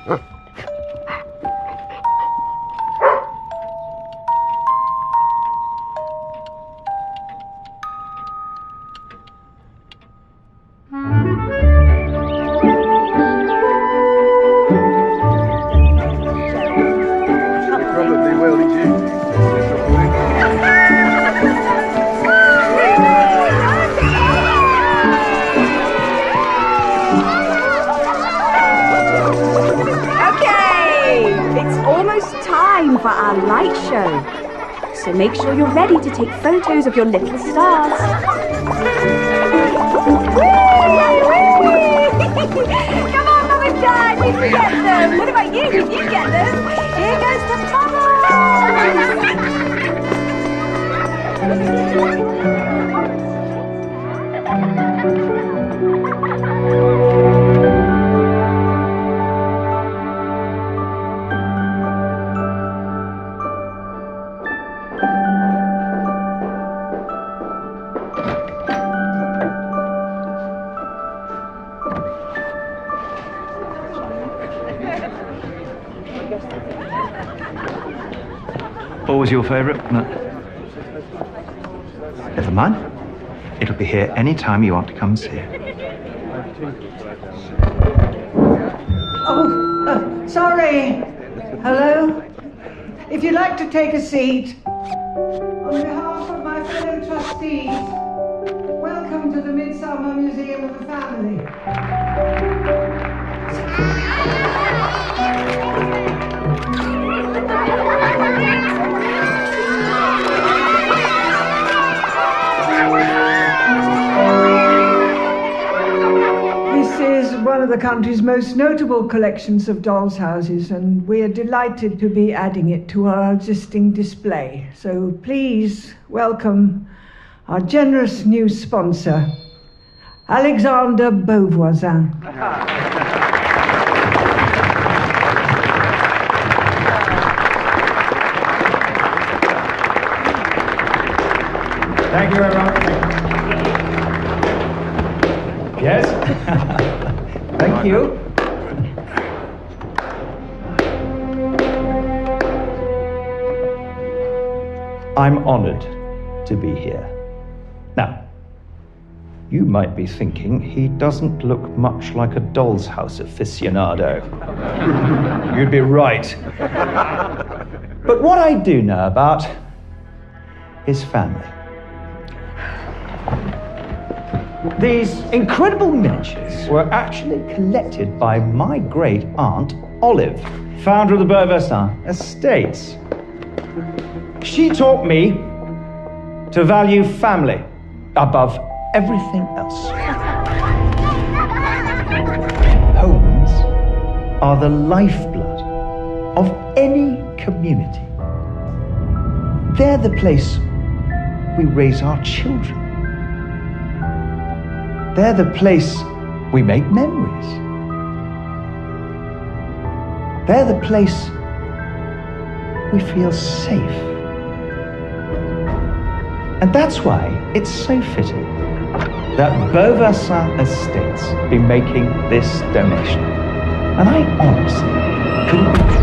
Probably will, did you? It's almost time for our light show. So make sure you're ready to take photos of your little stars. Come on, Mum and Dad, you can get them. What about you? Can you get them? Here goes the bubbles. What was your favourite? No. Never mind. It'll be here any time you want to come and see it. Oh, sorry. Hello? If you'd like to take a seat, on behalf of my fellow trustees, welcome to the Midsomer Museum of the Family. This is one of the country's most notable collections of dolls' houses, and we are delighted to be adding it to our existing display. So please welcome our generous new sponsor, Alexander Beauvoisin. Thank you, everyone. Yes? Thank you. I'm honored to be here. Now, you might be thinking he doesn't look much like a doll's house aficionado. You'd be right. But what I do know about is family. These incredible miniatures were actually collected by my great aunt, Olive, founder of the Beauvoisin Estates. She taught me to value family above everything else. Homes are the lifeblood of any community. They're the place we raise our children. They're the place we make memories. They're the place we feel safe. And that's why it's so fitting that Beauvoisin Estates be making this donation. And I honestly couldn't...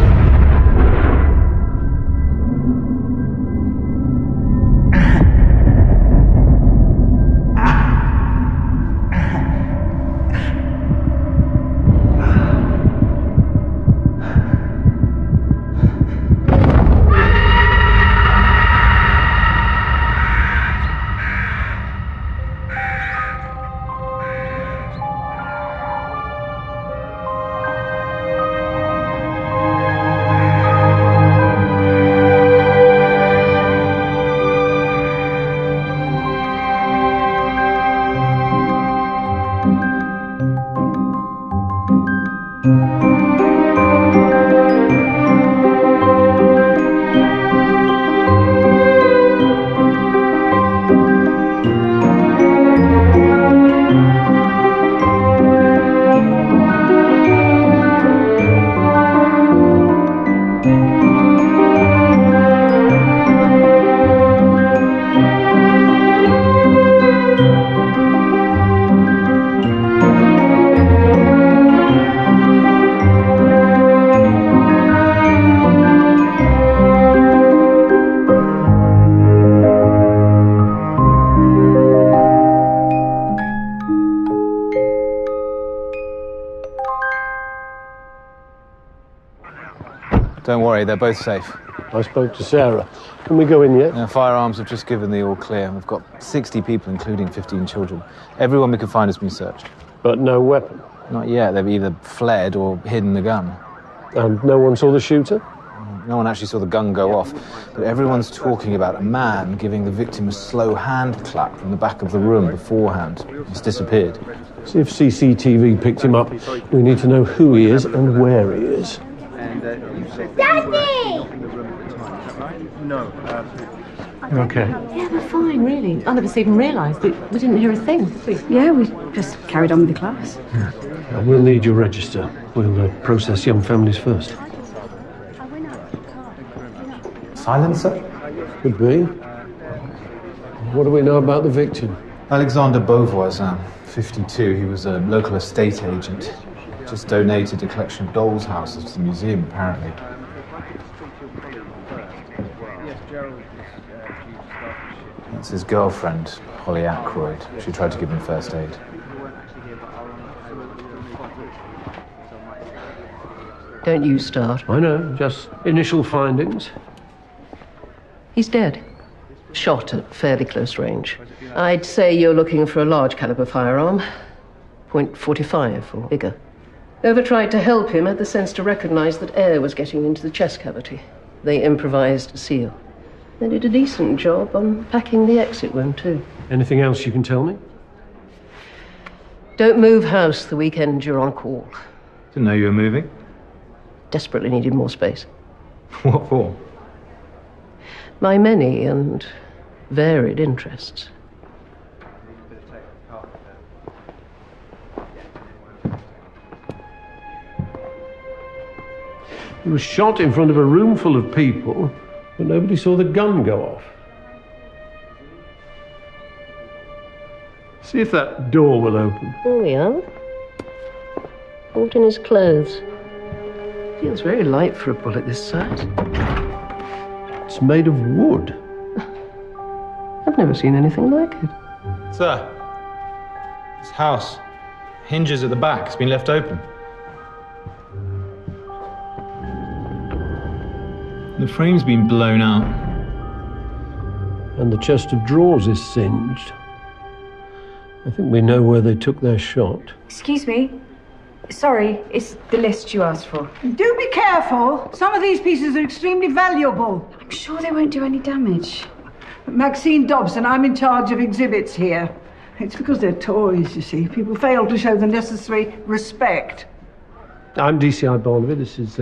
Don't worry, they're both safe. I spoke to Sarah. Can we go in yet? Firearms have just given the all clear. We've got 60 people, including 15 children. Everyone we can find has been searched. But no weapon? Not yet. They've either fled or hidden the gun. And no one saw the shooter? No one actually saw the gun go off, but everyone's talking about a man giving the victim a slow hand clap from the back of the room beforehand. He's disappeared. See if CCTV picked him up. We need to know who he is and where he is. Daddy! No. You okay? Yeah, we're fine, really. None of us even realised. We didn't hear a thing. Yeah, we just carried on with the class. We'll need your register. We'll process young families first. Silencer? Could be. What do we know about the victim? Alexander Beauvoisin, 52. He was a local estate agent. Just donated a collection of dolls' houses to the museum, apparently. That's his girlfriend, Holly Ackroyd. She tried to give him first aid. Don't you start. I know, just initial findings. He's dead. Shot at fairly close range. I'd say you're looking for a large caliber firearm. .45 or bigger. Whoever tried to help him had the sense to recognize that air was getting into the chest cavity. They improvised a seal. They did a decent job on packing the exit wound, too. Anything else you can tell me? Don't move house the weekend you're on call. Didn't know you were moving. Desperately needed more space. What for? My many and varied interests. He was shot in front of a room full of people, but nobody saw the gun go off. See if that door will open. There we are. Caught in his clothes. Feels very light for a bullet this size. It's made of wood. I've never seen anything like it. Sir, this house, hinges at the back. It's been left open. The frame's been blown out. And the chest of drawers is singed. I think we know where they took their shot. Excuse me. Sorry, it's the list you asked for. Do be careful. Some of these pieces are extremely valuable. I'm sure they won't do any damage. Maxine Dobson, I'm in charge of exhibits here. It's because they're toys, you see. People fail to show the necessary respect. I'm DCI Barnaby. This is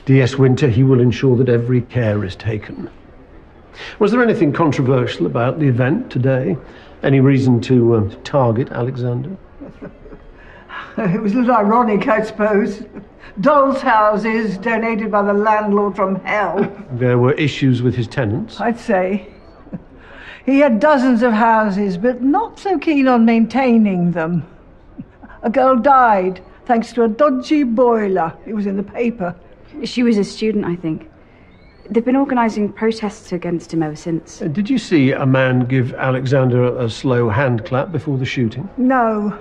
DS Winter. He will ensure that every care is taken. Was there anything controversial about the event today? Any reason to target Alexander? It was a little ironic, I suppose. Dolls' houses donated by the landlord from hell. There were issues with his tenants? I'd say. He had dozens of houses, but not so keen on maintaining them. A girl died thanks to a dodgy boiler. It was in the paper. She was a student, I think. They've been organising protests against him ever since. Did you see a man give Alexander a slow hand clap before the shooting? No,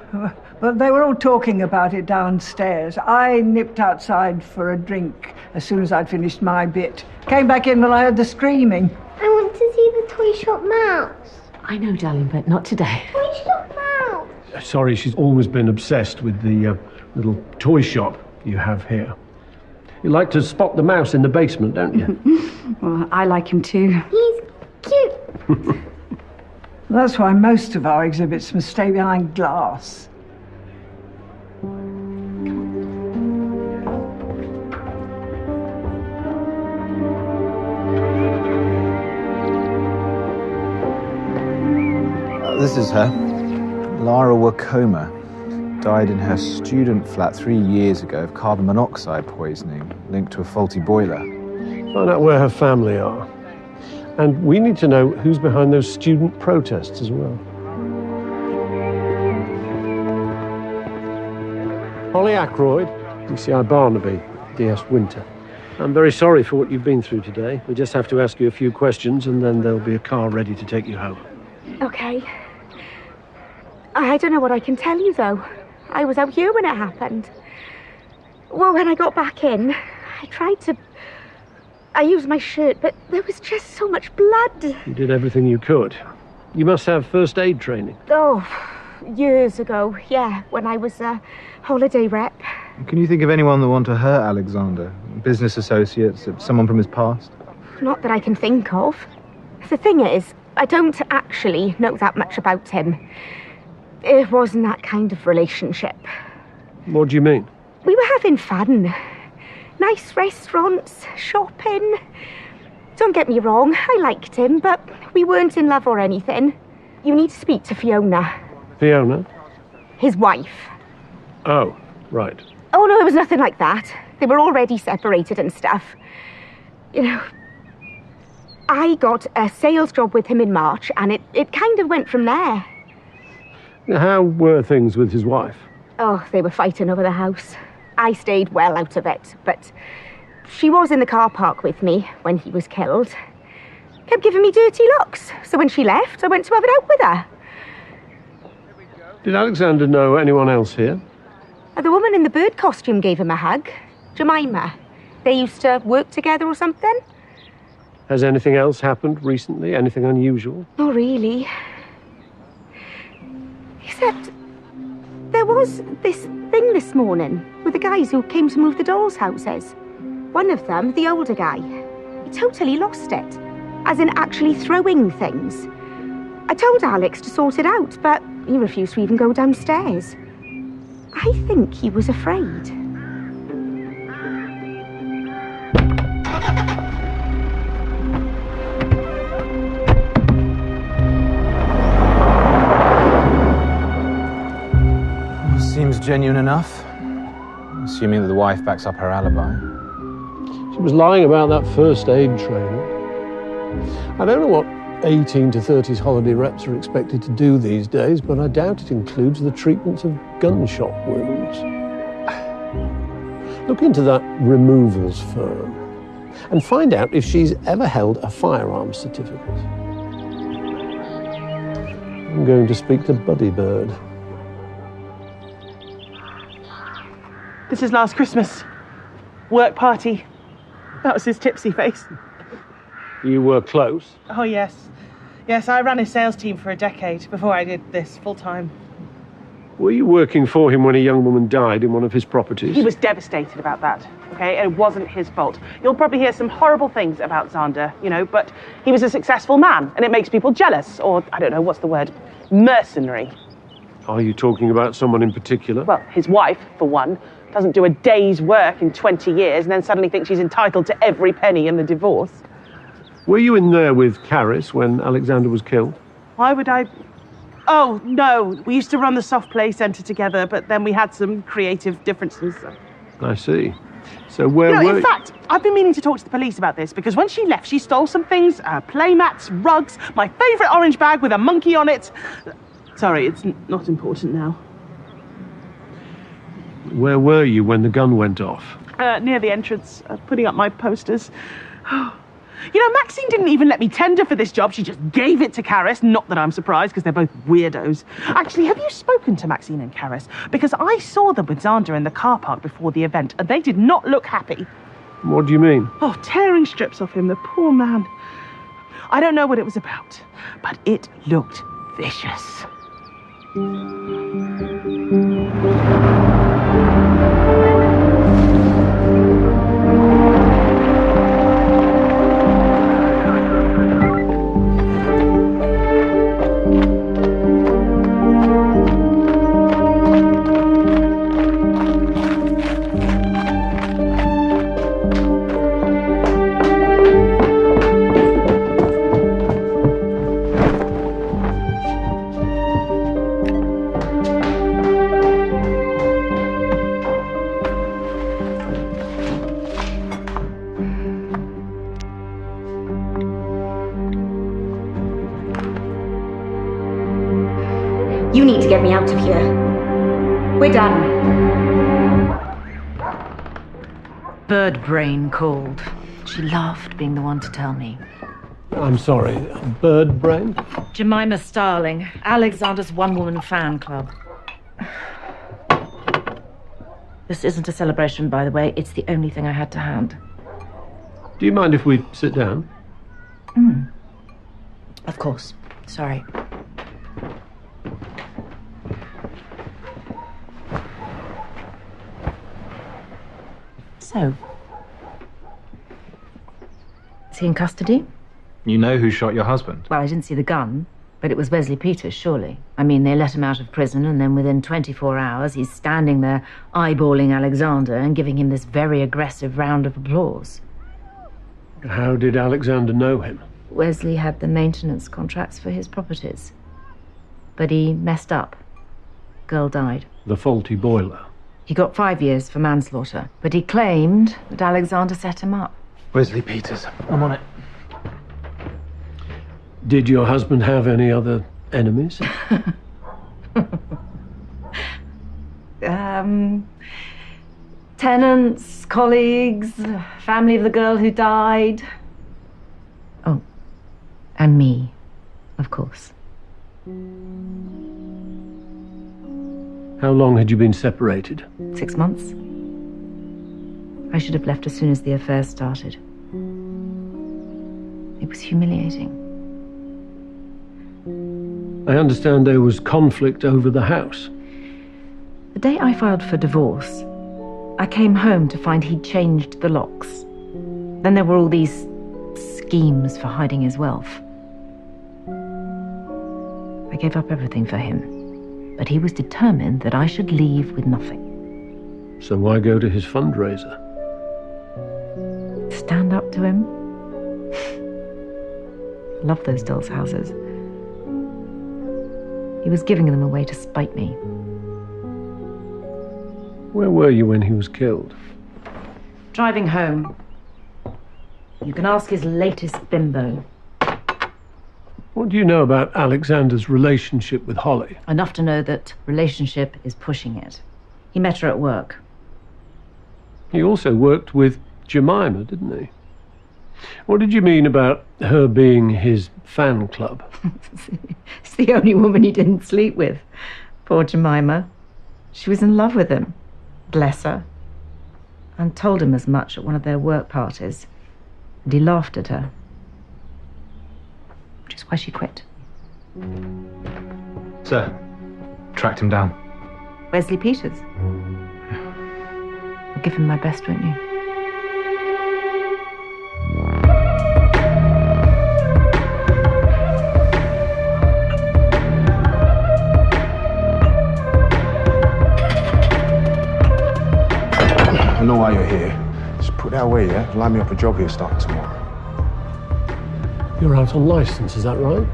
but they were all talking about it downstairs. I nipped outside for a drink as soon as I'd finished my bit. Came back in when I heard the screaming. I want to see the toy shop mouse. I know, darling, but not today. Toy shop mouse. Sorry, she's always been obsessed with the little toy shop you have here. You like to spot the mouse in the basement, don't you? Well, I like him too. He's cute. That's why most of our exhibits must stay behind glass. This is her. Lara Wakoma. Died in her student flat 3 years ago of carbon monoxide poisoning linked to a faulty boiler. Find out where her family are. And we need to know who's behind those student protests as well. Holly Ackroyd, DCI Barnaby, DS Winter. I'm very sorry for what you've been through today. We just have to ask you a few questions and then there'll be a car ready to take you home. Okay. I don't know what I can tell you, though. I was out here when it happened. Well, when I got back in, I tried to I used my shirt, but there was just so much blood. You did everything you could. You must have first aid training. Oh, years ago, yeah, when I was a holiday rep. Can you think of anyone that want to hurt Alexander? Business associates, someone from his past? Not that I can think of. The thing is, I don't actually know that much about him. It wasn't that kind of relationship. What do you mean? We were having fun. Nice restaurants, shopping. Don't get me wrong, I liked him, but we weren't in love or anything. You need to speak to Fiona. Fiona? His wife. Oh, right. Oh, no, it was nothing like that. They were already separated and stuff. You know, I got a sales job with him in March, and it kind of went from there. How were things with his wife? Oh, they were fighting over the house. I stayed well out of it, but she was in the car park with me when he was killed. Kept giving me dirty looks, so when she left, I went to have it out with her. Did Alexander know anyone else here? The woman in the bird costume gave him a hug. Jemima. They used to work together or something. Has anything else happened recently? Anything unusual? Not really. Except there was this thing this morning with the guys who came to move the dolls' houses. One of them, the older guy, he totally lost it. As in actually throwing things. I told Alex to sort it out, but he refused to even go downstairs. I think he was afraid. Seems genuine enough. Assuming that the wife backs up her alibi. She was lying about that first aid training. I don't know what 18 to 30s holiday reps are expected to do these days, but I doubt it includes the treatment of gunshot wounds. Look into that removals firm and find out if she's ever held a firearms certificate. I'm going to speak to Buddy Bird. This is last Christmas. Work party. That was his tipsy face. You were close? Oh, yes. Yes, I ran his sales team for a decade before I did this full-time. Were you working for him when a young woman died in one of his properties? He was devastated about that, okay? It wasn't his fault. You'll probably hear some horrible things about Xander, you know, but he was a successful man, and it makes people jealous, or, I don't know, what's the word? Mercenary. Are you talking about someone in particular? Well, his wife, for one, doesn't do a day's work in 20 years and then suddenly thinks she's entitled to every penny in the divorce. Were you in there with Caris when Alexander was killed? Why would I... Oh, no. We used to run the soft play centre together, but then we had some creative differences. I see. So where were you? In fact, I've been meaning to talk to the police about this, because when she left, she stole some things, play mats, rugs, my favourite orange bag with a monkey on it. Sorry, it's not important now. Where were you when the gun went off? Near the entrance, putting up my posters. You know, Maxine didn't even let me tender for this job. She just gave it to Caris. Not that I'm surprised, because they're both weirdos. Actually, have you spoken to Maxine and Caris? Because I saw them with Xander in the car park before the event, and they did not look happy. What do you mean? Oh, tearing strips off him, the poor man. I don't know what it was about, but it looked vicious. You need to get me out of here. We're done. Bird Brain called. She laughed, being the one to tell me. I'm sorry, Bird Brain? Jemima Starling, Alexander's one-woman fan club. This isn't a celebration, by the way. It's the only thing I had to hand. Do you mind if we sit down? Of course. Sorry. So, is he in custody? You know who shot your husband? Well, I didn't see the gun, but it was Wesley Peters, surely. I mean, they let him out of prison, and then within 24 hours, he's standing there eyeballing Alexander and giving him this very aggressive round of applause. How did Alexander know him? Wesley had the maintenance contracts for his properties. But he messed up. Girl died. The faulty boiler. He got 5 years for manslaughter, but he claimed that Alexander set him up. Wesley Peters. I'm on it. Did your husband have any other enemies? Tenants, colleagues, family of the girl who died. Oh, and me, of course. How long had you been separated? 6 months. I should have left as soon as the affair started. It was humiliating. I understand there was conflict over the house. The day I filed for divorce, I came home to find he'd changed the locks. Then there were all these schemes for hiding his wealth. I gave up everything for him, but he was determined that I should leave with nothing. So why go to his fundraiser? Stand up to him. Love those dolls' houses. He was giving them away to spite me. Where were you when he was killed? Driving home. You can ask his latest bimbo. What do you know about Alexander's relationship with Holly? Enough to know that relationship is pushing it. He met her at work. He also worked with Jemima, didn't he? What did you mean about her being his fan club? It's the only woman he didn't sleep with. Poor Jemima. She was in love with him. Bless her. And told him as much at one of their work parties. And he laughed at her. Which is why she quit. Sir, tracked him down. Wesley Peters. I'll give him my best, won't you? I know why you're here. Just put that away, yeah? Line me up a job here starting tomorrow. You're out on license, is that right?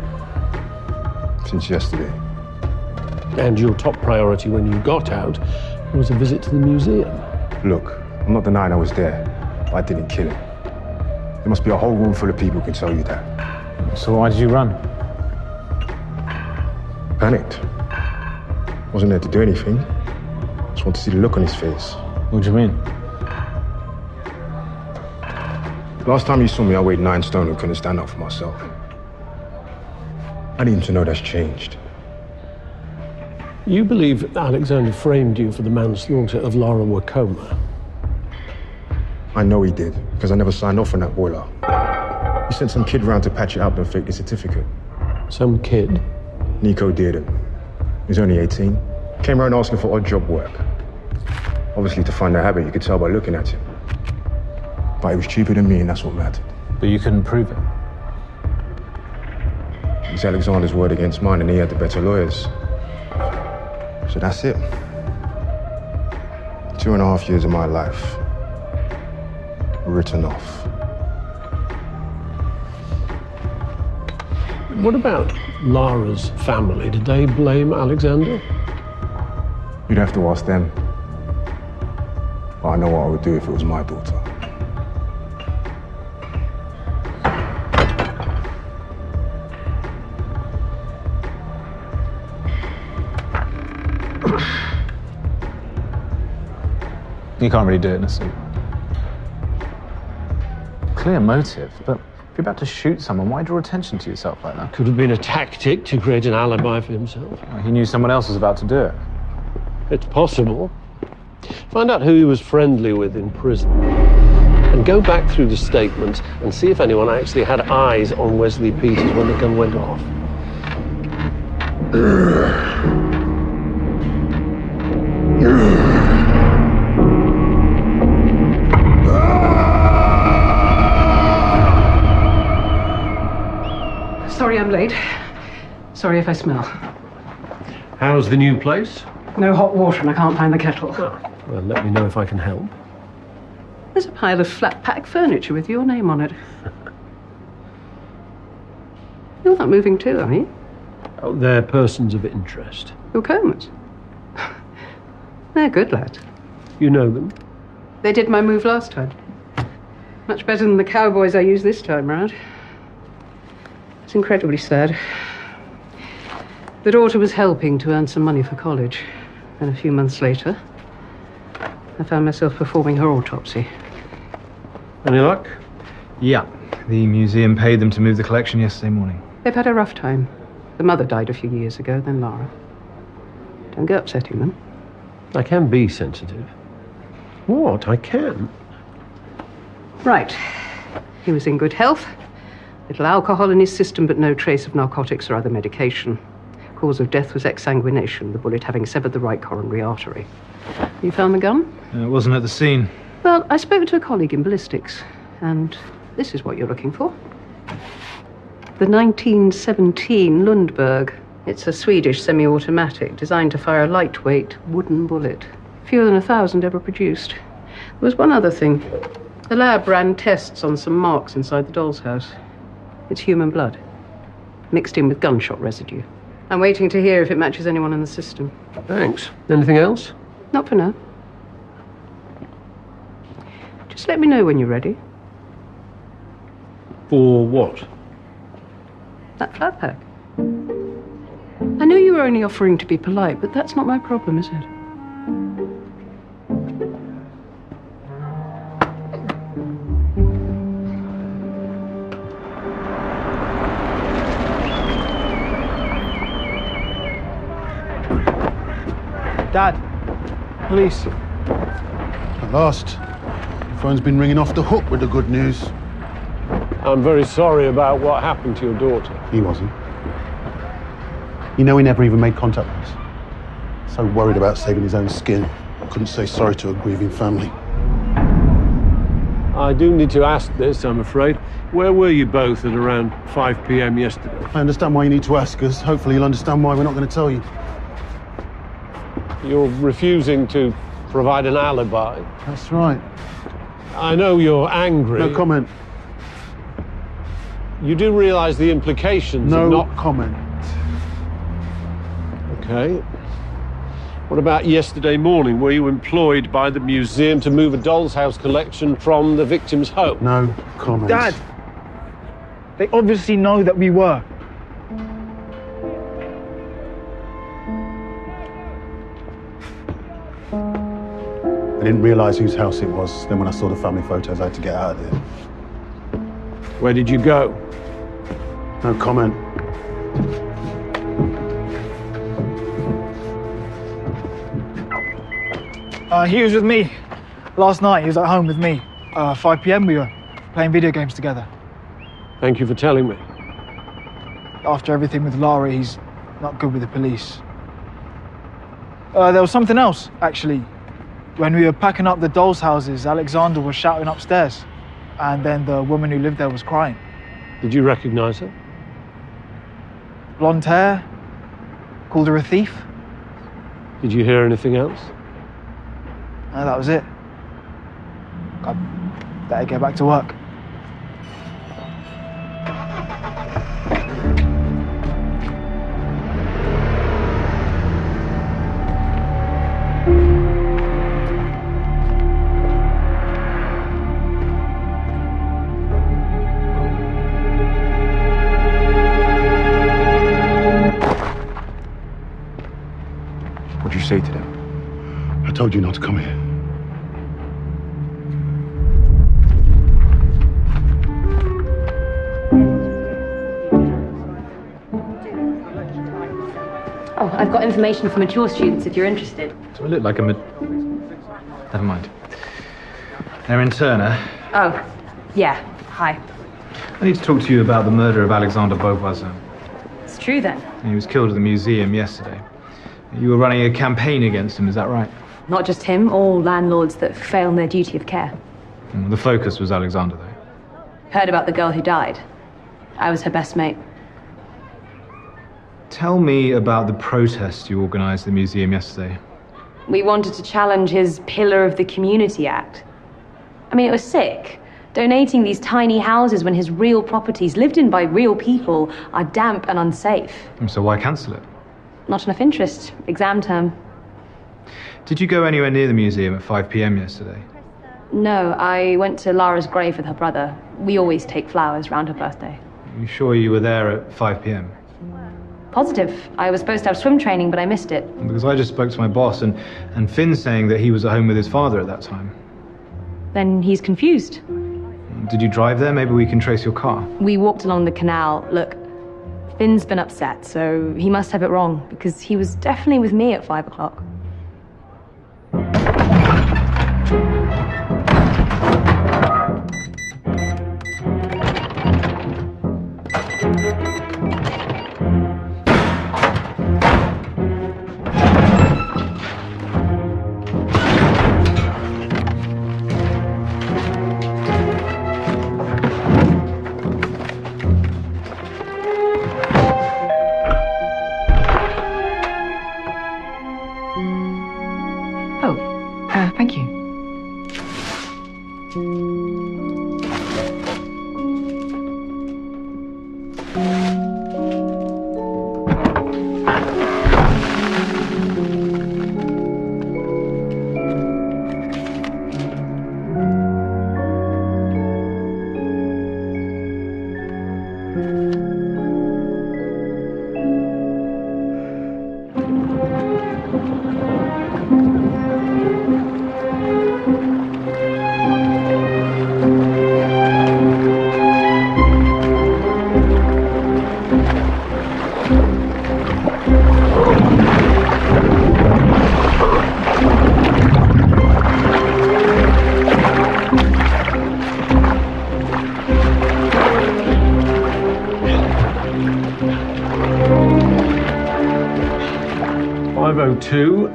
Since yesterday. And your top priority when you got out was a visit to the museum. Look, I'm not denying I was there, but I didn't kill him. There must be a whole room full of people who can tell you that. So why did you run? Panicked. Wasn't there to do anything. Just wanted to see the look on his face. What do you mean? Last time you saw me, I weighed 9 stone and couldn't stand up for myself. I need him to know that's changed. You believe Alexander framed you for the manslaughter of Laura Wakoma? I know he did, because I never signed off on that boiler. He sent some kid round to patch it up and fake the certificate. Some kid? Nico Dearden. He's only 18. Came around asking for odd job work. Obviously, to find a habit, you could tell by looking at him. But he was cheaper than me, and that's what mattered. But you couldn't prove it. It's Alexander's word against mine, and he had the better lawyers. So that's it. 2.5 years of my life written off. What about Lara's family? Did they blame Alexander? You'd have to ask them. But I know what I would do if it was my daughter. You can't really do it in a suit. Clear motive, but if you're about to shoot someone, why draw attention to yourself like that? Could have been a tactic to create an alibi for himself. Well, he knew someone else was about to do it. It's possible. Find out who he was friendly with in prison. and go back through the statements and see if anyone actually had eyes on Wesley Peters when the gun went off. Sorry I'm late. Sorry if I smell. How's the new place? No hot water and I can't find the kettle. Oh, well, let me know if I can help. There's a pile of flat pack furniture with your name on it. You're not moving too, are you? Oh, they're persons of interest. Your Comers? They're good lads. You know them? They did my move last time. Much better than the cowboys I used this time round. It's incredibly sad. The daughter was helping to earn some money for college. And a few months later, I found myself performing her autopsy. Any luck? Yeah. The museum paid them to move the collection yesterday morning. They've had a rough time. The mother died a few years ago, then Lara. Don't go upsetting them. I can be sensitive. What? I can. Right. He was in good health. Little alcohol in his system, but no trace of narcotics or other medication. Cause of death was exsanguination, the bullet having severed the right coronary artery. You found the gun? It wasn't at the scene. Well, I spoke to a colleague in ballistics, and this is what you're looking for. The 1917 Lundberg. It's a Swedish semi-automatic designed to fire a lightweight wooden bullet. Fewer than 1,000 ever produced. There was one other thing. The lab ran tests on some marks inside the doll's house. It's human blood, mixed in with gunshot residue. I'm waiting to hear if it matches anyone in the system. Thanks. Anything else? Not for now. Just let me know when you're ready. For what? That flat pack. I know you were only offering to be polite, but that's not my problem, is it? Dad, police. At last. Phone's been ringing off the hook with the good news. I'm very sorry about what happened to your daughter. He wasn't. You know, he never even made contact with us. So worried about saving his own skin, couldn't say sorry to a grieving family. I do need to ask this, I'm afraid. Where were you both at around 5 p.m. yesterday? I understand why you need to ask us. Hopefully you'll understand why we're not going to tell you. You're refusing to provide an alibi. That's right. I know you're angry. No comment. You do realise the implications of No not... comment. Okay. What about yesterday morning? Were you employed by the museum to move a doll's house collection from the victim's home? No comment. Dad, they obviously know that we were. I didn't realise whose house it was. Then when I saw the family photos, I had to get out of there. Where did you go? No comment. He was with me last night. He was at home with me. 5 p.m. we were playing video games together. Thank you for telling me. After everything with Lara, he's not good with the police. There was something else, actually. When we were packing up the dolls' houses, Alexander was shouting upstairs. And then the woman who lived there was crying. Did you recognise her? Blonde hair. Called her a thief. Did you hear anything else? No, that was it. I better get back to work. What'd you say to them? I told you not to come here. Oh, I've got information for mature students if you're interested. Do I look like a Never mind. They're in Turner, Oh, yeah. Hi. I need to talk to you about the murder of Alexander Beauvoisin. It's true then. He was killed at the museum yesterday. You were running a campaign against him, is that right? Not just him, all landlords that fail in their duty of care. The focus was Alexander, though. Heard about the girl who died. I was her best mate. Tell me about the protest you organised at the museum yesterday. We wanted to challenge his Pillar of the Community Act. I mean, it was sick. Donating these tiny houses when his real properties, lived in by real people, are damp and unsafe. So why cancel it? Not enough interest. Exam term. Did you go anywhere near the museum at 5 p.m. yesterday? No, I went to Lara's grave with her brother. We always take flowers round her birthday. Are you sure you were there at 5 p.m.? Positive. I was supposed to have swim training, but I missed it. Because I just spoke to my boss, and Finn's saying that he was at home with his father at that time. Then he's confused. Did you drive there? Maybe we can trace your car. We walked along the canal. Look, Finn's been upset, so he must have it wrong, because he was definitely with me at 5 o'clock. Thank you.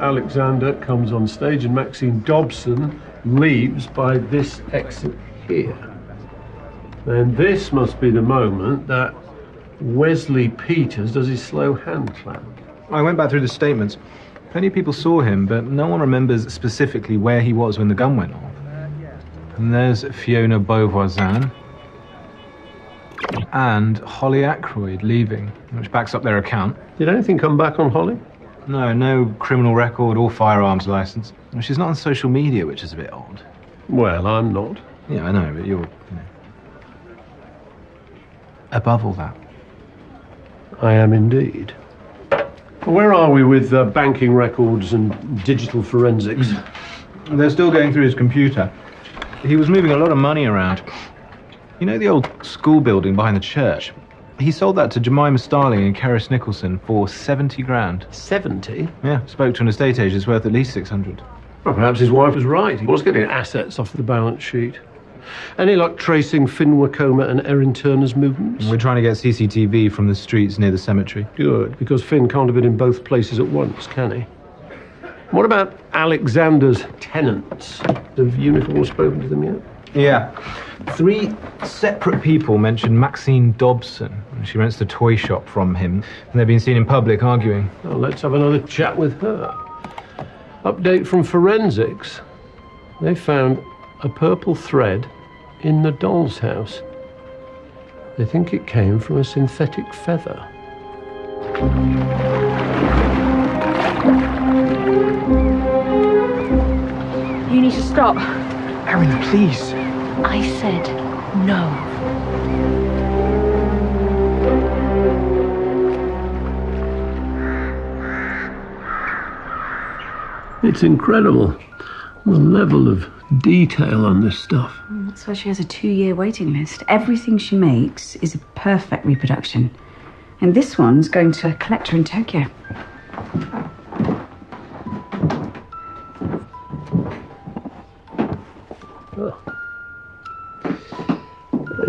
Alexander comes on stage and Maxine Dobson leaves by this exit here. Then this must be the moment that Wesley Peters does his slow hand clap. I went back through the statements. Plenty of people saw him, but no one remembers specifically where he was when the gun went off. And there's Fiona Beauvoisin and Holly Ackroyd leaving, which backs up their account. Did anything come back on Holly? No criminal record or firearms license. She's not on social media, which is a bit odd. Well, I'm not. Yeah, I know, but you're above all that. I am indeed. Where are we with banking records and digital forensics? They're still going through his computer. He was moving a lot of money around. You know the old school building behind the church? He sold that to Jemima Starling and Keris Nicholson for 70 grand. 70? Yeah, spoke to an estate agent. It's worth at least 600. Well, perhaps his wife was right. He was getting assets off the balance sheet. Any luck tracing Finn Wacoma and Erin Turner's movements? We're trying to get CCTV from the streets near the cemetery. Good, because Finn can't have been in both places at once, can he? What about Alexander's tenants? Have uniforms spoken to them yet? Yeah. 3 separate people mentioned Maxine Dobson. She rents the toy shop from him, and they've been seen in public arguing. Well, let's have another chat with her. Update from forensics. They found a purple thread in the doll's house. They think it came from a synthetic feather. You need to stop. Erin, please. I said no. It's incredible, the level of detail on this stuff. That's why she has a 2-year waiting list. Everything she makes is a perfect reproduction. And this one's going to a collector in Tokyo.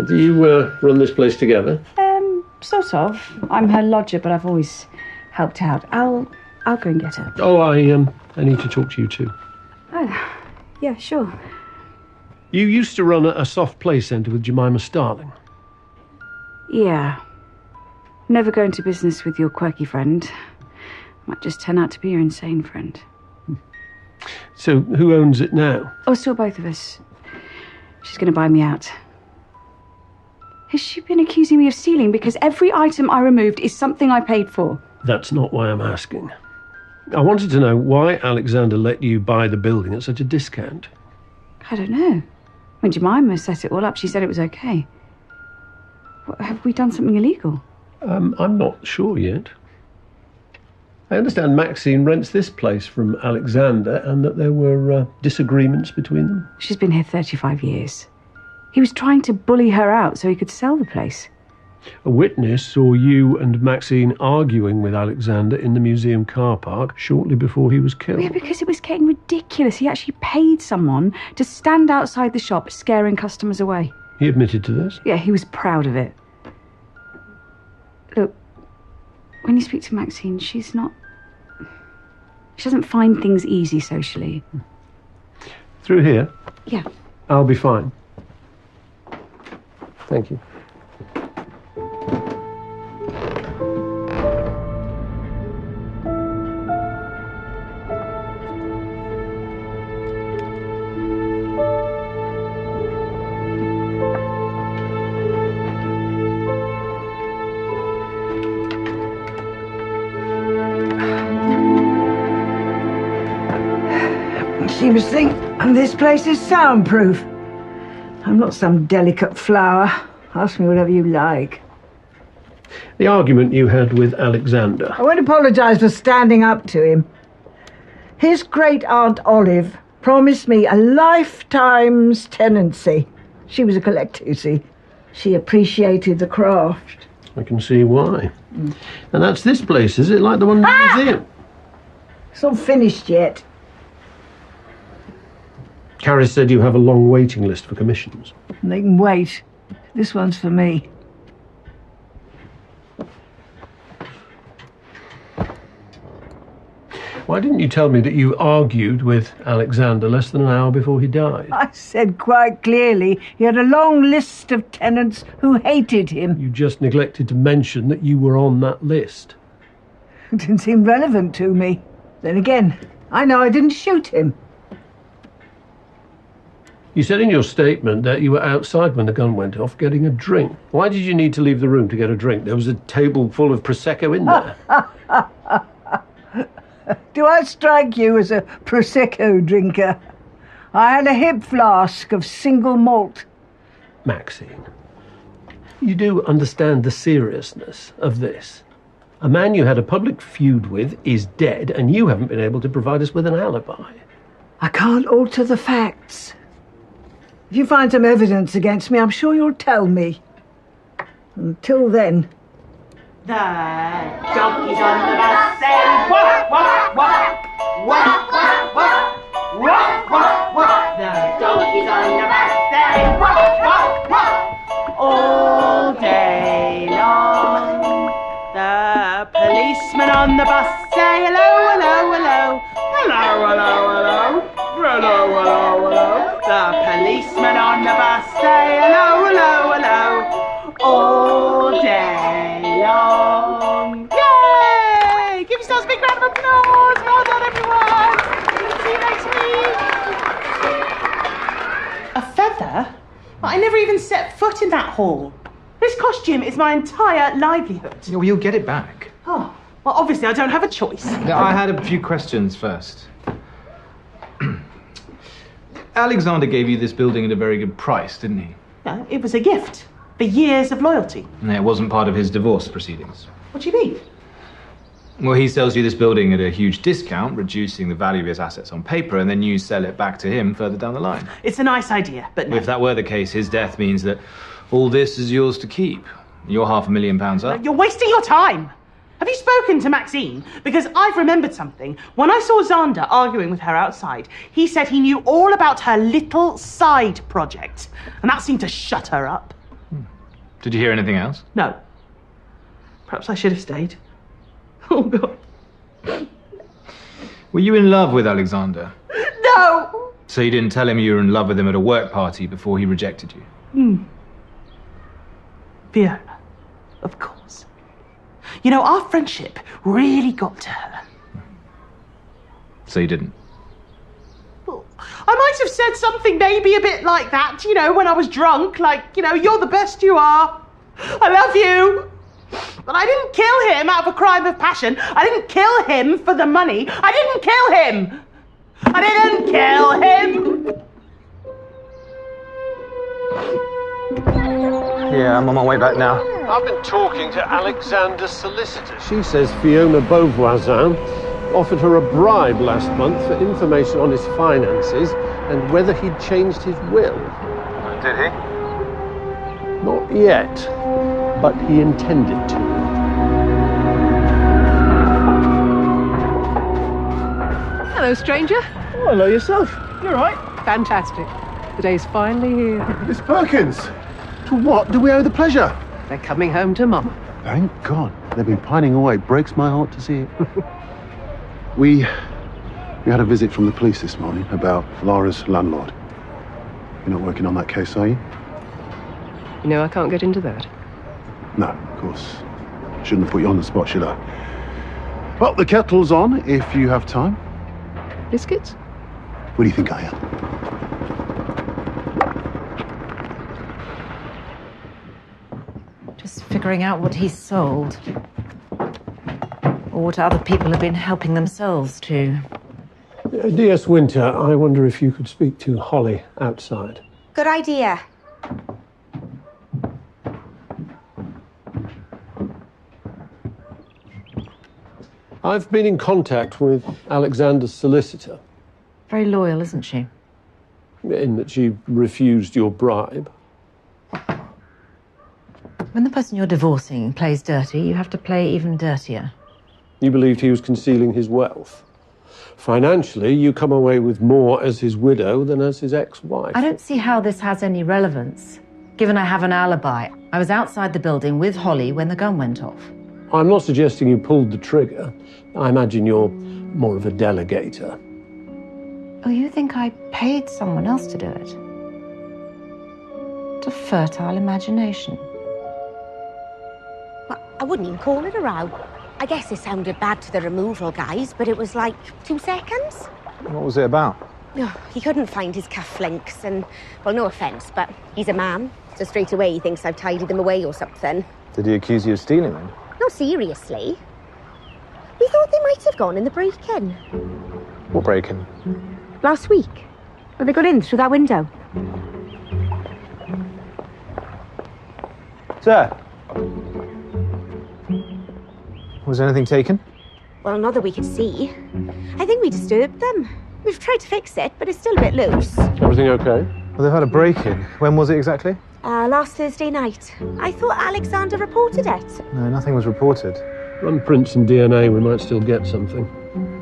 Do you run this place together? Sort of. I'm her lodger, but I've always helped out. I'll go and get her. Oh, I need to talk to you too. Oh, yeah, sure. You used to run a soft play centre with Jemima Starling. Yeah. Never go into business with your quirky friend. Might just turn out to be your insane friend. So, who owns it now? Oh, still both of us. She's going to buy me out. Has she been accusing me of stealing? Because every item I removed is something I paid for. That's not why I'm asking. I wanted to know why Alexander let you buy the building at such a discount. I don't know. When Jemima set it all up, she said it was okay. Have we done something illegal? I'm not sure yet. I understand Maxine rents this place from Alexander and that there were disagreements between them. She's been here 35 years. He was trying to bully her out so he could sell the place. A witness saw you and Maxine arguing with Alexander in the museum car park shortly before he was killed. Yeah, because it was getting ridiculous. He actually paid someone to stand outside the shop scaring customers away. He admitted to this? Yeah, he was proud of it. Look, when you speak to Maxine, she doesn't find things easy socially. Through here? Yeah. I'll be fine. Thank you. She must think this place is soundproof. I'm not some delicate flower. Ask me whatever you like. The argument you had with Alexander. I won't apologise for standing up to him. His great-aunt Olive promised me a lifetime's tenancy. She was a collector, you see. She appreciated the craft. I can see why. And that's this place, is it? Like the one in the museum? It's not finished yet. Carrie said you have a long waiting list for commissions. They can wait. This one's for me. Why didn't you tell me that you argued with Alexander less than an hour before he died? I said quite clearly he had a long list of tenants who hated him. You just neglected to mention that you were on that list. It didn't seem relevant to me. Then again, I know I didn't shoot him. You said in your statement that you were outside when the gun went off getting a drink. Why did you need to leave the room to get a drink? There was a table full of Prosecco in there. Do I strike you as a Prosecco drinker? I had a hip flask of single malt. Maxine, you do understand the seriousness of this. A man you had a public feud with is dead, and you haven't been able to provide us with an alibi. I can't alter the facts. If you find some evidence against me, I'm sure you'll tell me. Until then... The donkey's on the bus saying what, what, what, what, what, what, what, what, what. The donkey's on the bus saying what, all day long. The policeman on the bus say hello, hello, hello, hello, hello, hello, hello, hello, hello. The policeman on the bus say hello, hello, hello, all day long. Yay! Give yourselves a big round of applause. Well done, everyone. See you next week. A feather? I never even set foot in that hall. This costume is my entire livelihood. Well, you'll get it back. Oh, well, obviously I don't have a choice. I had a few questions first. Alexander gave you this building at a very good price, didn't he? No, it was a gift for years of loyalty. No, it wasn't part of his divorce proceedings. What do you mean? Well, he sells you this building at a huge discount, reducing the value of his assets on paper, and then you sell it back to him further down the line. It's a nice idea, but no. If that were the case, his death means that all this is yours to keep. You're £500,000 up. You're wasting your time. Have you spoken to Maxine? Because I've remembered something. When I saw Xander arguing with her outside, he said he knew all about her little side project, and that seemed to shut her up. Did you hear anything else? No. Perhaps I should have stayed. Oh, God. Were you in love with Alexander? No! So you didn't tell him you were in love with him at a work party before he rejected you? Fiona, of course. You know, our friendship really got to her. So you didn't? I might have said something maybe a bit like that, you know, when I was drunk. Like, you know, you're the best you are. I love you. But I didn't kill him out of a crime of passion. I didn't kill him for the money. I didn't kill him. I didn't kill him. Yeah, I'm on my way back now. I've been talking to Alexander's solicitor. She says Fiona Beauvoisin offered her a bribe last month for information on his finances and whether he'd changed his will. Did he? Not yet, but he intended to. Hello, stranger. Oh, hello yourself. You all right? Fantastic. The day's finally here. Miss Perkins, to what do we owe the pleasure? They're coming home to Mum. Thank God. They've been pining away. It breaks my heart to see it. We had a visit from the police this morning about Laura's landlord. You're not working on that case, are you? You know, I can't get into that. No, of course. Shouldn't have put you on the spot, should I? Well, the kettle's on if you have time. Biscuits? What do you think I am? Just figuring out what he's sold. Or what other people have been helping themselves to. D.S. Winter, I wonder if you could speak to Holly outside. Good idea. I've been in contact with Alexander's solicitor. Very loyal, isn't she? In that she refused your bribe. When the person you're divorcing plays dirty, you have to play even dirtier. You believed he was concealing his wealth. Financially, you come away with more as his widow than as his ex-wife. I don't see how this has any relevance, given I have an alibi. I was outside the building with Holly when the gun went off. I'm not suggesting you pulled the trigger. I imagine you're more of a delegator. Oh, you think I paid someone else to do it? What a fertile imagination. Well, I wouldn't even call it a row. I guess it sounded bad to the removal guys, but it was like 2 seconds. What was it about? Oh, he couldn't find his cufflinks and, well, no offence, but he's a man. So straight away he thinks I've tidied them away or something. Did he accuse you of stealing them? No, seriously. We thought they might have gone in the break-in. What break-in? Last week. When they got in through that window. Sir? Was anything taken? Well, not that we could see. I think we disturbed them. We've tried to fix it, but it's still a bit loose. Everything okay? Well, they've had a break-in. When was it exactly? Last Thursday night. I thought Alexander reported it. No, nothing was reported. Run prints and DNA, we might still get something.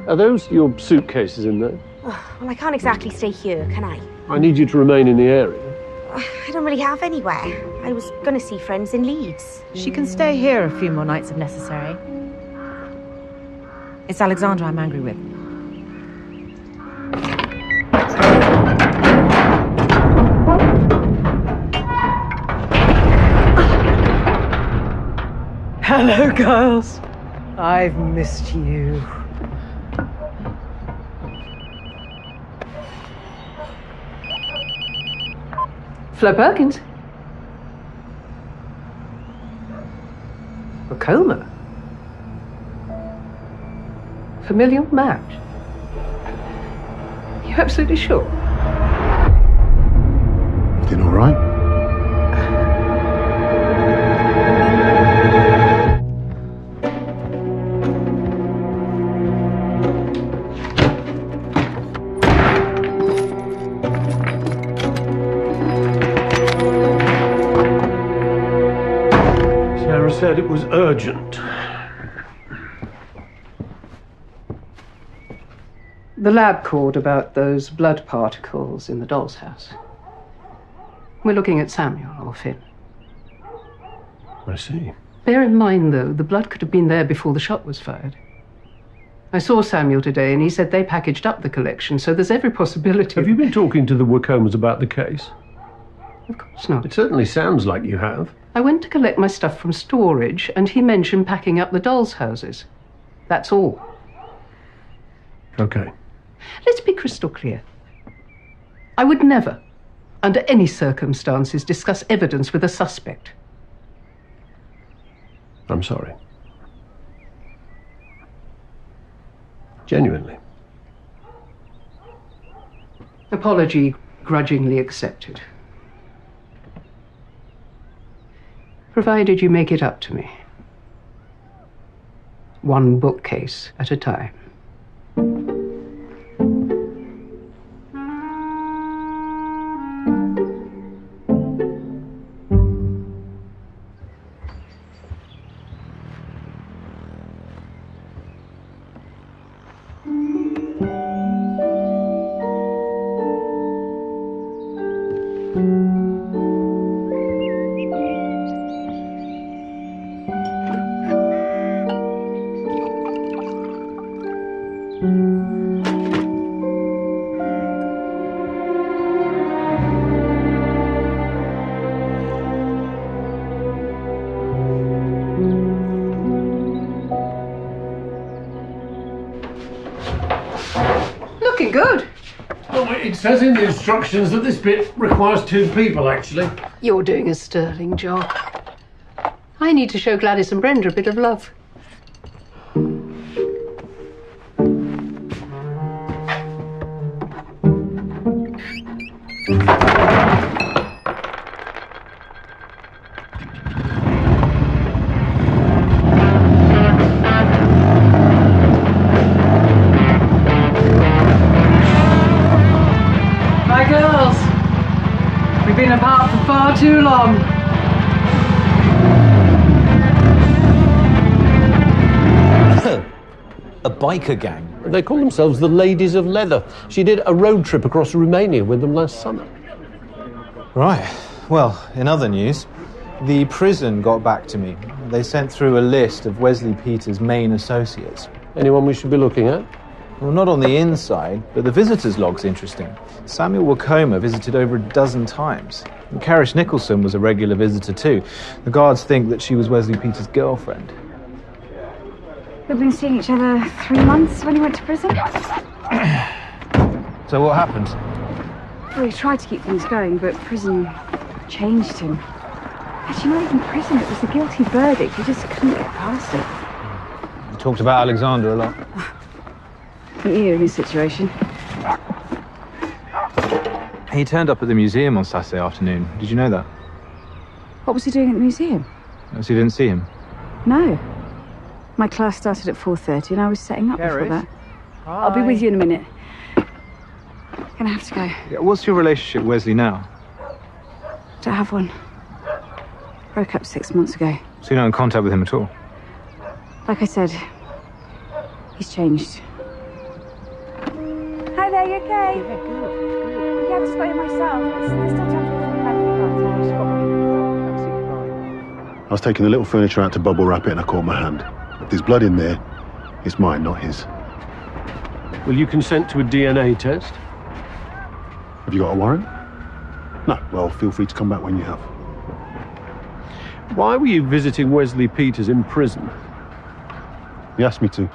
Are those your suitcases in there? Oh, well, I can't exactly stay here, can I? I need you to remain in the area. I don't really have anywhere. I was going to see friends in Leeds. She can stay here a few more nights if necessary. It's Alexander I'm angry with. Hello, girls. I've missed you. Flo Perkins. A coma. Familial match. You absolutely sure? Everything all right? Said it was urgent. The lab called about those blood particles in the doll's house. We're looking at Samuel or Finn. I see. Bear in mind, though, the blood could have been there before the shot was fired. I saw Samuel today, and he said they packaged up the collection, so there's every possibility... Have you been talking to the Wacomas about the case? Of course not. It certainly sounds like you have. I went to collect my stuff from storage, and he mentioned packing up the dolls' houses. That's all. Okay. Let's be crystal clear. I would never, under any circumstances, discuss evidence with a suspect. I'm sorry. Genuinely. Apology grudgingly accepted. Provided you make it up to me. One bookcase at a time. Looking good. Oh, it says in the instructions that this bit requires 2 people, actually. You're doing a sterling job. I need to show Gladys and Brenda a bit of love. My girls, we've been apart for far too long. A biker gang. They call themselves the Ladies of Leather. She did a road trip across Romania with them last summer. Right. Well, in other news, the prison got back to me. They sent through a list of Wesley Peters' main associates. Anyone we should be looking at? Well, not on the inside, but the visitors log's interesting. Samuel Wacoma visited over 12 times. And Carish Nicholson was a regular visitor too. The guards think that she was Wesley Peters' girlfriend. We've been seeing each other 3 months when he went to prison. So what happened? Well, he tried to keep things going, but prison changed him. Actually, not even prison, it was a guilty verdict. He just couldn't get past it. You talked about Alexander a lot. Couldn't you in his situation? He turned up at the museum on Saturday afternoon. Did you know that? What was he doing at the museum? So you didn't see him? No. My class started at 4:30 and I was setting up before Carish? that. I'll be with you in a minute. Gonna have to go. Yeah, what's your relationship with Wesley now? Don't have one. Broke up 6 months ago. So you're not in contact with him at all? Like I said, he's changed. Hi there, you okay? Yeah, good. Yeah, I've just got here myself. There's still time to go to the I was taking the little furniture out to bubble wrap it and I caught my hand. If there's blood in there, it's mine, not his. Will you consent to a DNA test? Have you got a warrant? No. Well, feel free to come back when you have. Why were you visiting Wesley Peters in prison? He asked me to.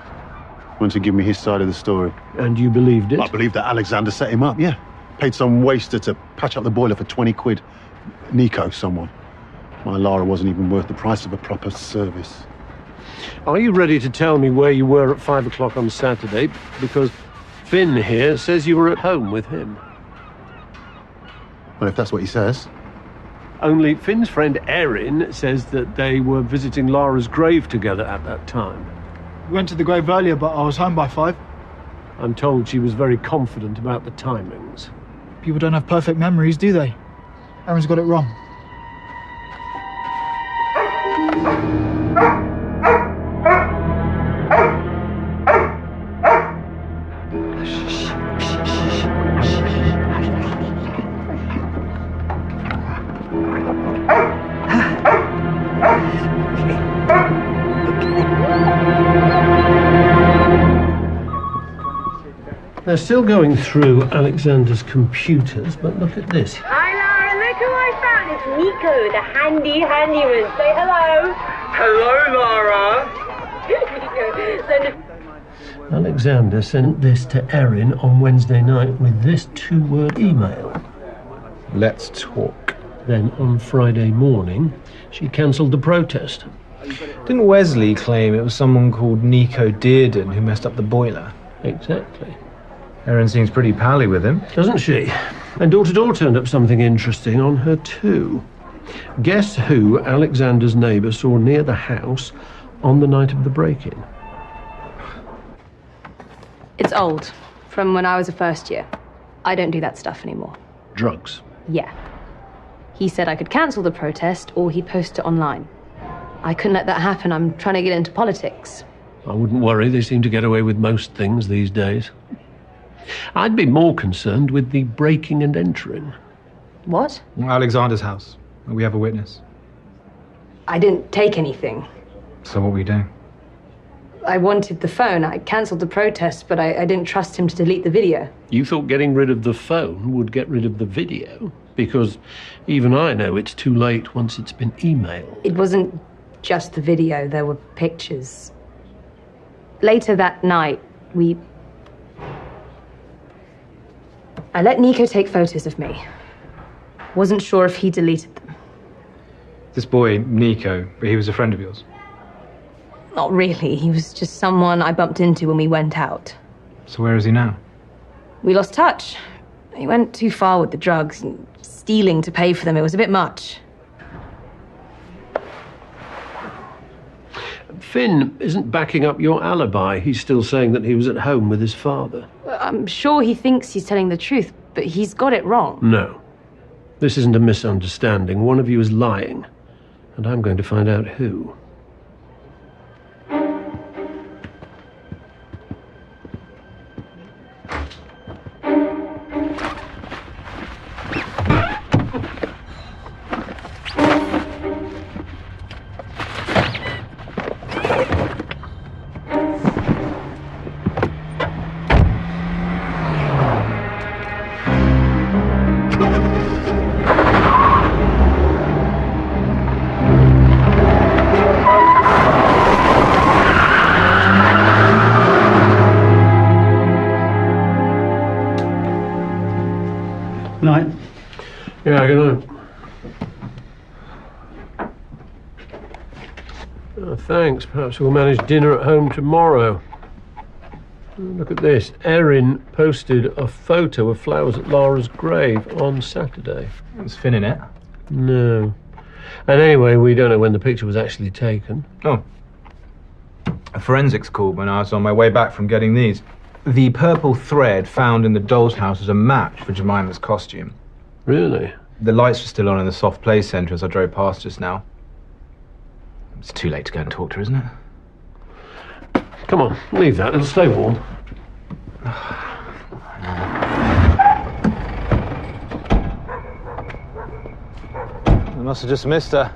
Wanted to give me his side of the story. And you believed it? I believed that Alexander set him up, yeah. Paid some waster to patch up the boiler for 20 quid. Nico, someone. My Lara wasn't even worth the price of a proper service. Are you ready to tell me where you were at 5 o'clock on Saturday? Because Finn here says you were at home with him. Well, if that's what he says. Only Finn's friend Erin says that they were visiting Lara's grave together at that time. We went to the grave earlier, but I was home by 5. I'm told she was very confident about the timings. People don't have perfect memories, do they? Erin's got it wrong. still going through Alexander's computers, but look at this. Hi, Laura. Look who I found. It's Nico, the handyman. Say hello. Hello, Laura. Alexander sent this to Erin on Wednesday night with this two-word email. Let's talk. Then on Friday morning, she cancelled the protest. Didn't Wesley claim it was someone called Nico Dearden who messed up the boiler? Exactly. Erin seems pretty pally with him. Doesn't she? And door-to-door turned up something interesting on her too. Guess who Alexander's neighbour saw near the house on the night of the break-in? It's old, from when I was a first year. I don't do that stuff anymore. Drugs. Yeah. He said I could cancel the protest or he'd post it online. I couldn't let that happen. I'm trying to get into politics. I wouldn't worry. They seem to get away with most things these days. I'd be more concerned with the breaking and entering. What? Alexander's house. We have a witness. I didn't take anything. So what were you doing? I wanted the phone. I cancelled the protest, but I didn't trust him to delete the video. You thought getting rid of the phone would get rid of the video? Because even I know it's too late once it's been emailed. It wasn't just the video. There were pictures. Later that night, I let Nico take photos of me. Wasn't sure if he deleted them. This boy, Nico, he was a friend of yours? Not really. He was just someone I bumped into when we went out. So where is he now? We lost touch. He went too far with the drugs, and stealing to pay for them. It was a bit much. Finn isn't backing up your alibi. He's still saying that he was at home with his father. I'm sure he thinks he's telling the truth, but he's got it wrong. No. This isn't a misunderstanding. One of you is lying, and I'm going to find out who. Night. Yeah, good night. Oh, thanks. Perhaps we'll manage dinner at home tomorrow. Look at this. Erin posted a photo of flowers at Lara's grave on Saturday. Was Finn in it? No. And anyway, we don't know when the picture was actually taken. Oh. A forensics call when I was on my way back from getting these. The purple thread found in the doll's house is a match for Jemima's costume. Really? The lights were still on in the soft play centre as I drove past just now. It's too late to go and talk to her, isn't it? Come on, leave that. It'll stay warm. I must have just missed her.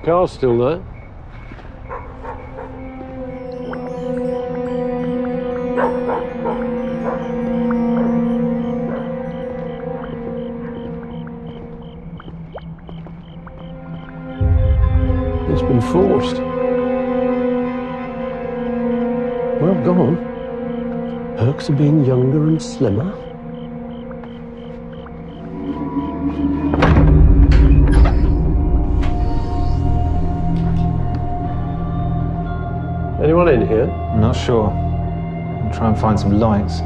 Car's still there. It's been forced. Well, go on. Perks of being younger and slimmer. Anyone in here? I'm not sure. I'll try and find some lights.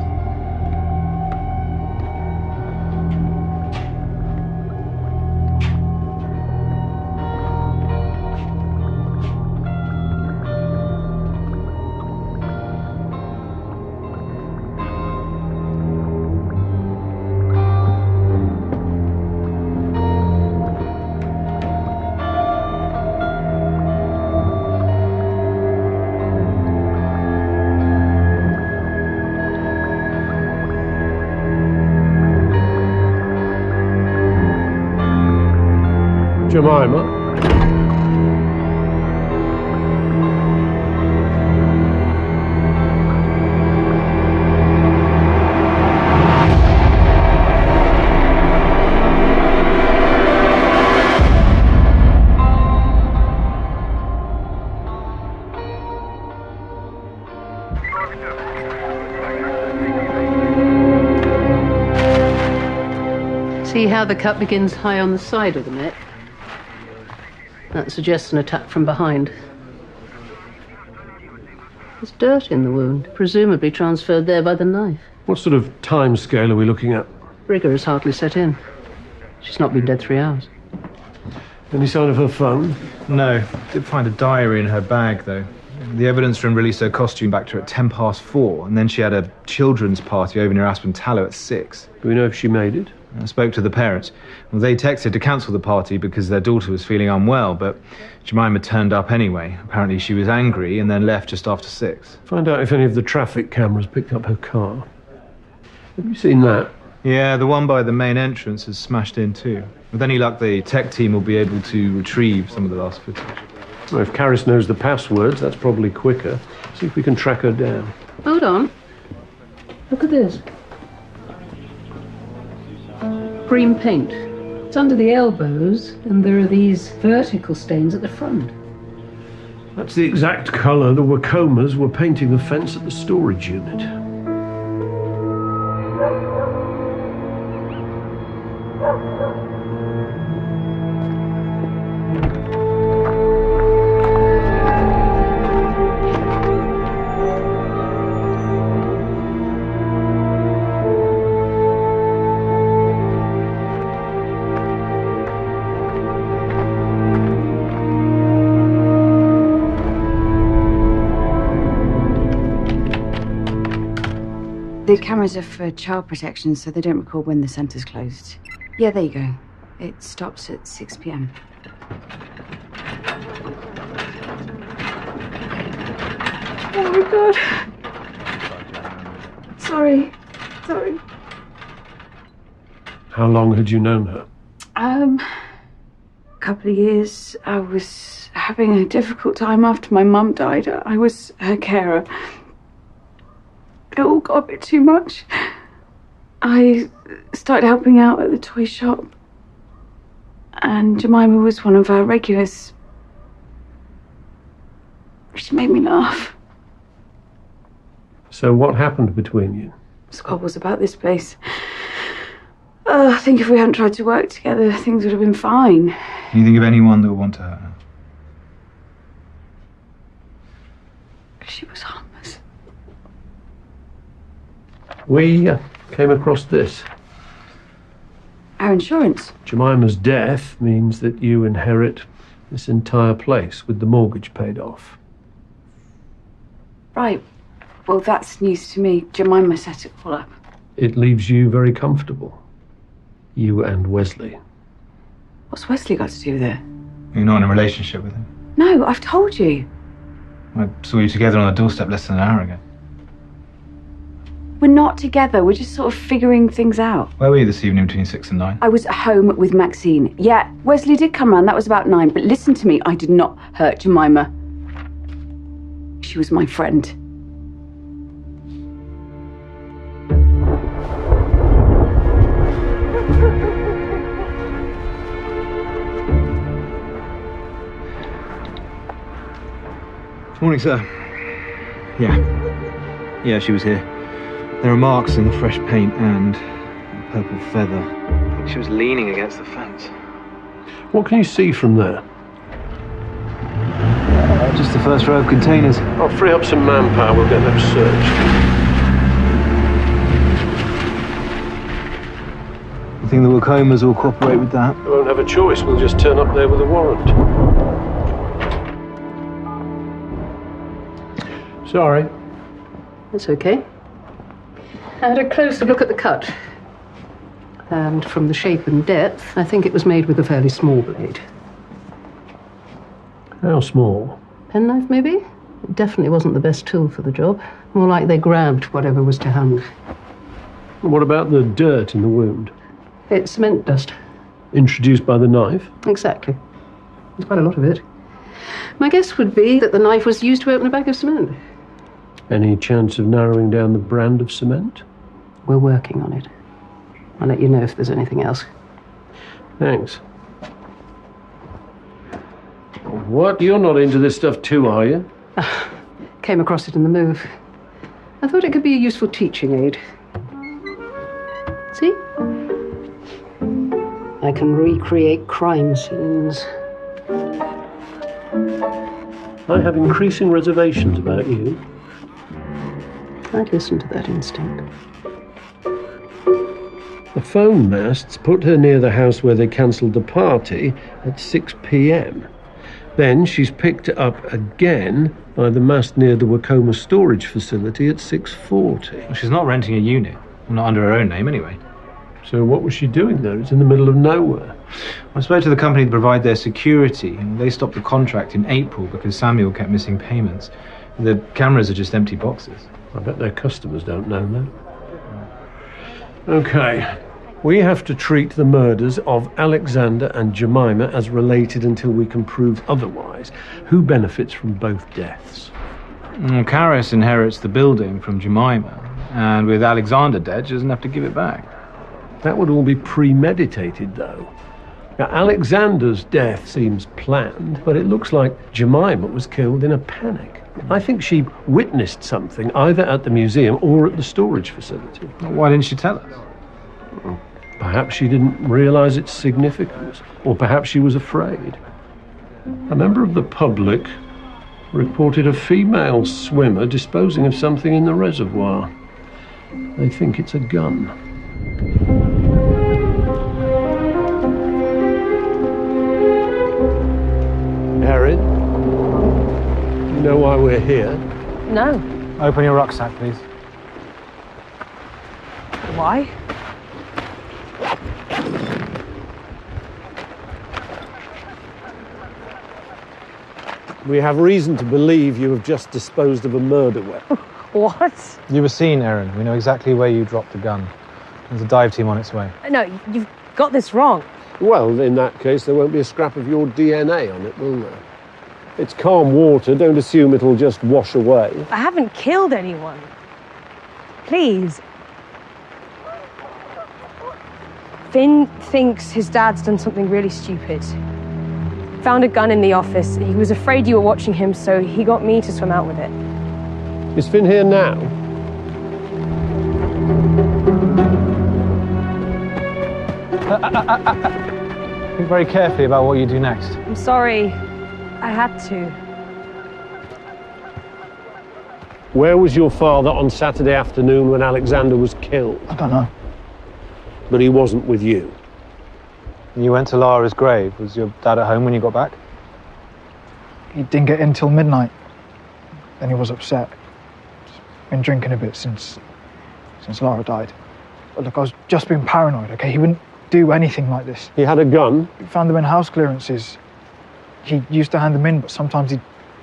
Jemima. See how the cut begins high on the side of the neck? That suggests an attack from behind. There's dirt in the wound, presumably transferred there by the knife. What sort of time scale are we looking at? Rigor has hardly set in. She's not been dead 3 hours. Any sign of her phone? No. Did find a diary in her bag, though. The evidence room released her costume back to her at 4:10, and then she had a children's party over near Aspen Tallow at 6. Do we know if she made it? I spoke to the parents. Well, they texted to cancel the party because their daughter was feeling unwell, but Jemima turned up anyway. Apparently she was angry and then left just after 6. Find out if any of the traffic cameras picked up her car. Have you seen that? Yeah, the one by the main entrance is smashed in too. With any luck, the tech team will be able to retrieve some of the last footage. Well, if Karis knows the passwords, that's probably quicker. See if we can track her down. Hold on. Look at this. Green paint. It's under the elbows, and there are these vertical stains at the front. That's the exact colour the Wacomas were painting the fence at the storage unit. The cameras are for child protection, so they don't record when the centre's closed. Yeah, there you go. It stops at 6 p.m. Oh my God. Sorry. How long had you known her? A couple of years. I was having a difficult time after my mum died. I was her carer. It all got a bit too much. I started helping out at the toy shop, and Jemima was one of our regulars. She made me laugh. So what happened between you? Squabbles about this place. I think if we hadn't tried to work together, things would have been fine. Can you think of anyone that would want to hurt her? She was harmless. We came across this. Our insurance. Jemima's death means that you inherit this entire place with the mortgage paid off. Right. Well, that's news to me. Jemima set it all up. It leaves you very comfortable. You and Wesley. What's Wesley got to do with it? You're not in a relationship with him. No, I've told you. I saw you together on the doorstep less than an hour ago. We're not together. We're just sort of figuring things out. Where were you this evening between 6 and 9? I was at home with Maxine. Yeah, Wesley did come round. That was about 9. But listen to me. I did not hurt Jemima. She was my friend. Morning, sir. Yeah, she was here. There are marks in the fresh paint and a purple feather. I think she was leaning against the fence. What can you see from there? Just the first row of containers. I'll free up some manpower. We'll get them searched. You think the Wacomas will cooperate with that? We won't have a choice. We'll just turn up there with a warrant. Sorry. That's okay. I had a closer look at the cut. And from the shape and depth, I think it was made with a fairly small blade. How small? Penknife, maybe? It definitely wasn't the best tool for the job. More like they grabbed whatever was to hand. What about the dirt in the wound? It's cement dust. Introduced by the knife? Exactly. There's quite a lot of it. My guess would be that the knife was used to open a bag of cement. Any chance of narrowing down the brand of cement? We're working on it. I'll let you know if there's anything else. Thanks. What? You're not into this stuff too, are you? Came across it in the move. I thought it could be a useful teaching aid. See? I can recreate crime scenes. I have increasing reservations about you. I'd listen to that instinct. The phone masts put her near the house where they cancelled the party at 6 p.m. Then she's picked up again by the mast near the Wacoma storage facility at 6:40. Well, she's not renting a unit. Well, not under her own name, anyway. So what was she doing there? It's in the middle of nowhere. I spoke to the company to provide their security, and they stopped the contract in April because Samuel kept missing payments. The cameras are just empty boxes. I bet their customers don't know that. Okay. We have to treat the murders of Alexander and Jemima as related until we can prove otherwise. Who benefits from both deaths? Karis inherits the building from Jemima, and with Alexander dead, she doesn't have to give it back. That would all be premeditated, though. Now, Alexander's death seems planned, but it looks like Jemima was killed in a panic. I think she witnessed something either at the museum or at the storage facility. Why didn't she tell us? Perhaps she didn't realize its significance, or perhaps she was afraid. A member of the public reported a female swimmer disposing of something in the reservoir. They think it's a gun. Erin, do you know why we're here? No. Open your rucksack, please. Why? We have reason to believe you have just disposed of a murder weapon. What? You were seen, Erin. We know exactly where you dropped the gun. There's a dive team on its way. No, you've got this wrong. Well, in that case, there won't be a scrap of your DNA on it, will there? It's calm water. Don't assume it'll just wash away. I haven't killed anyone. Please. Finn thinks his dad's done something really stupid. Found a gun in the office. He was afraid you were watching him, so he got me to swim out with it. Is Finn here now? Think very carefully about what you do next. I'm sorry. I had to. Where was your father on Saturday afternoon when Alexander was killed? I don't know. But he wasn't with you. You went to Lara's grave. Was your dad at home when you got back? He didn't get in till midnight. Then he was upset. Been drinking a bit since Lara died. But look, I was just being paranoid, okay? He wouldn't do anything like this. He had a gun? He found them in house clearances. He used to hand them in, but sometimes he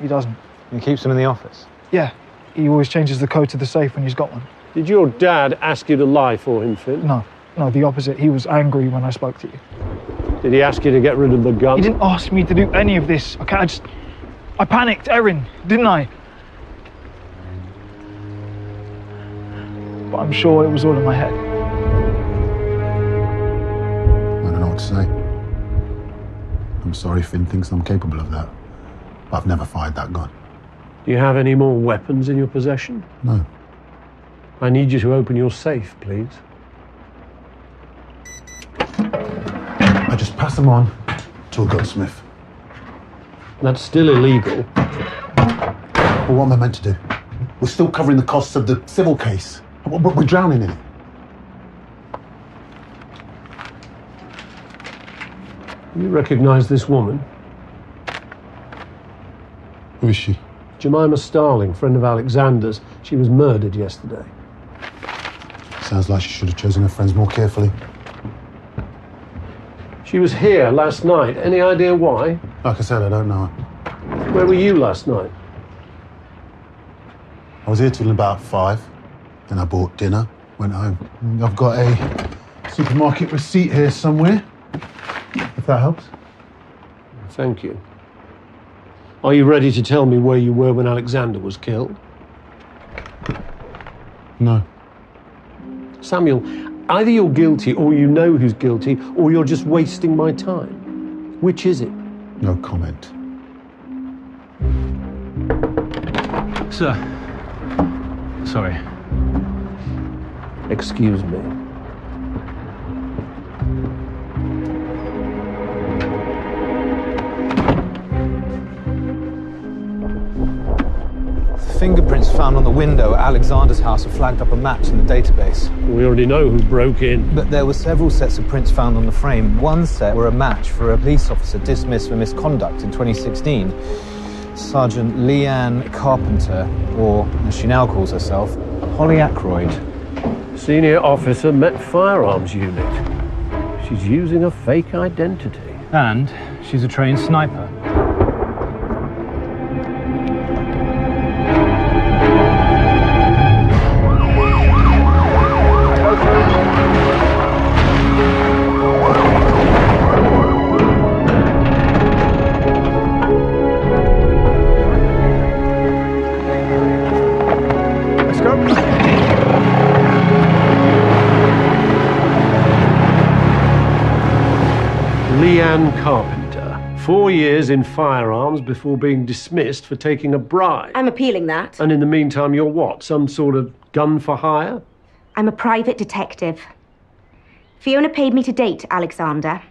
doesn't. He keeps them in the office? Yeah. He always changes the code to the safe when he's got one. Did your dad ask you to lie for him, Finn? No, the opposite. He was angry when I spoke to you. Did he ask you to get rid of the gun? He didn't ask me to do any of this, okay? I panicked, Erin, didn't I? But I'm sure it was all in my head. I don't know what to say. I'm sorry Finn thinks I'm capable of that. But I've never fired that gun. Do you have any more weapons in your possession? No. I need you to open your safe, please. I just pass them on to a gunsmith. That's still illegal. Well, what am I meant to do? We're still covering the costs of the civil case. We're drowning in it. You recognize this woman? Who is she? Jemima Starling, friend of Alexander's. She was murdered yesterday. Sounds like she should have chosen her friends more carefully. She was here last night. Any idea why? Like I said, I don't know. Where were you last night? I was here till about 5. Then I bought dinner, went home. I've got a supermarket receipt here somewhere, if that helps. Thank you. Are you ready to tell me where you were when Alexander was killed? No. Samuel, either you're guilty or you know who's guilty, or you're just wasting my time. Which is it? No comment. Sir. Sorry. Excuse me. found on the window at Alexander's house have flagged up a match in the database. We already know who broke in. But there were several sets of prints found on the frame. One set were a match for a police officer dismissed for misconduct in 2016. Sergeant Leanne Carpenter, or as she now calls herself, Holly Ackroyd. Senior officer Met Firearms Unit. She's using a fake identity. And she's a trained sniper. Leanne Carpenter, 4 years in firearms before being dismissed for taking a bribe. I'm appealing that. And in the meantime, you're what? Some sort of gun for hire? I'm a private detective. Fiona paid me to date Alexander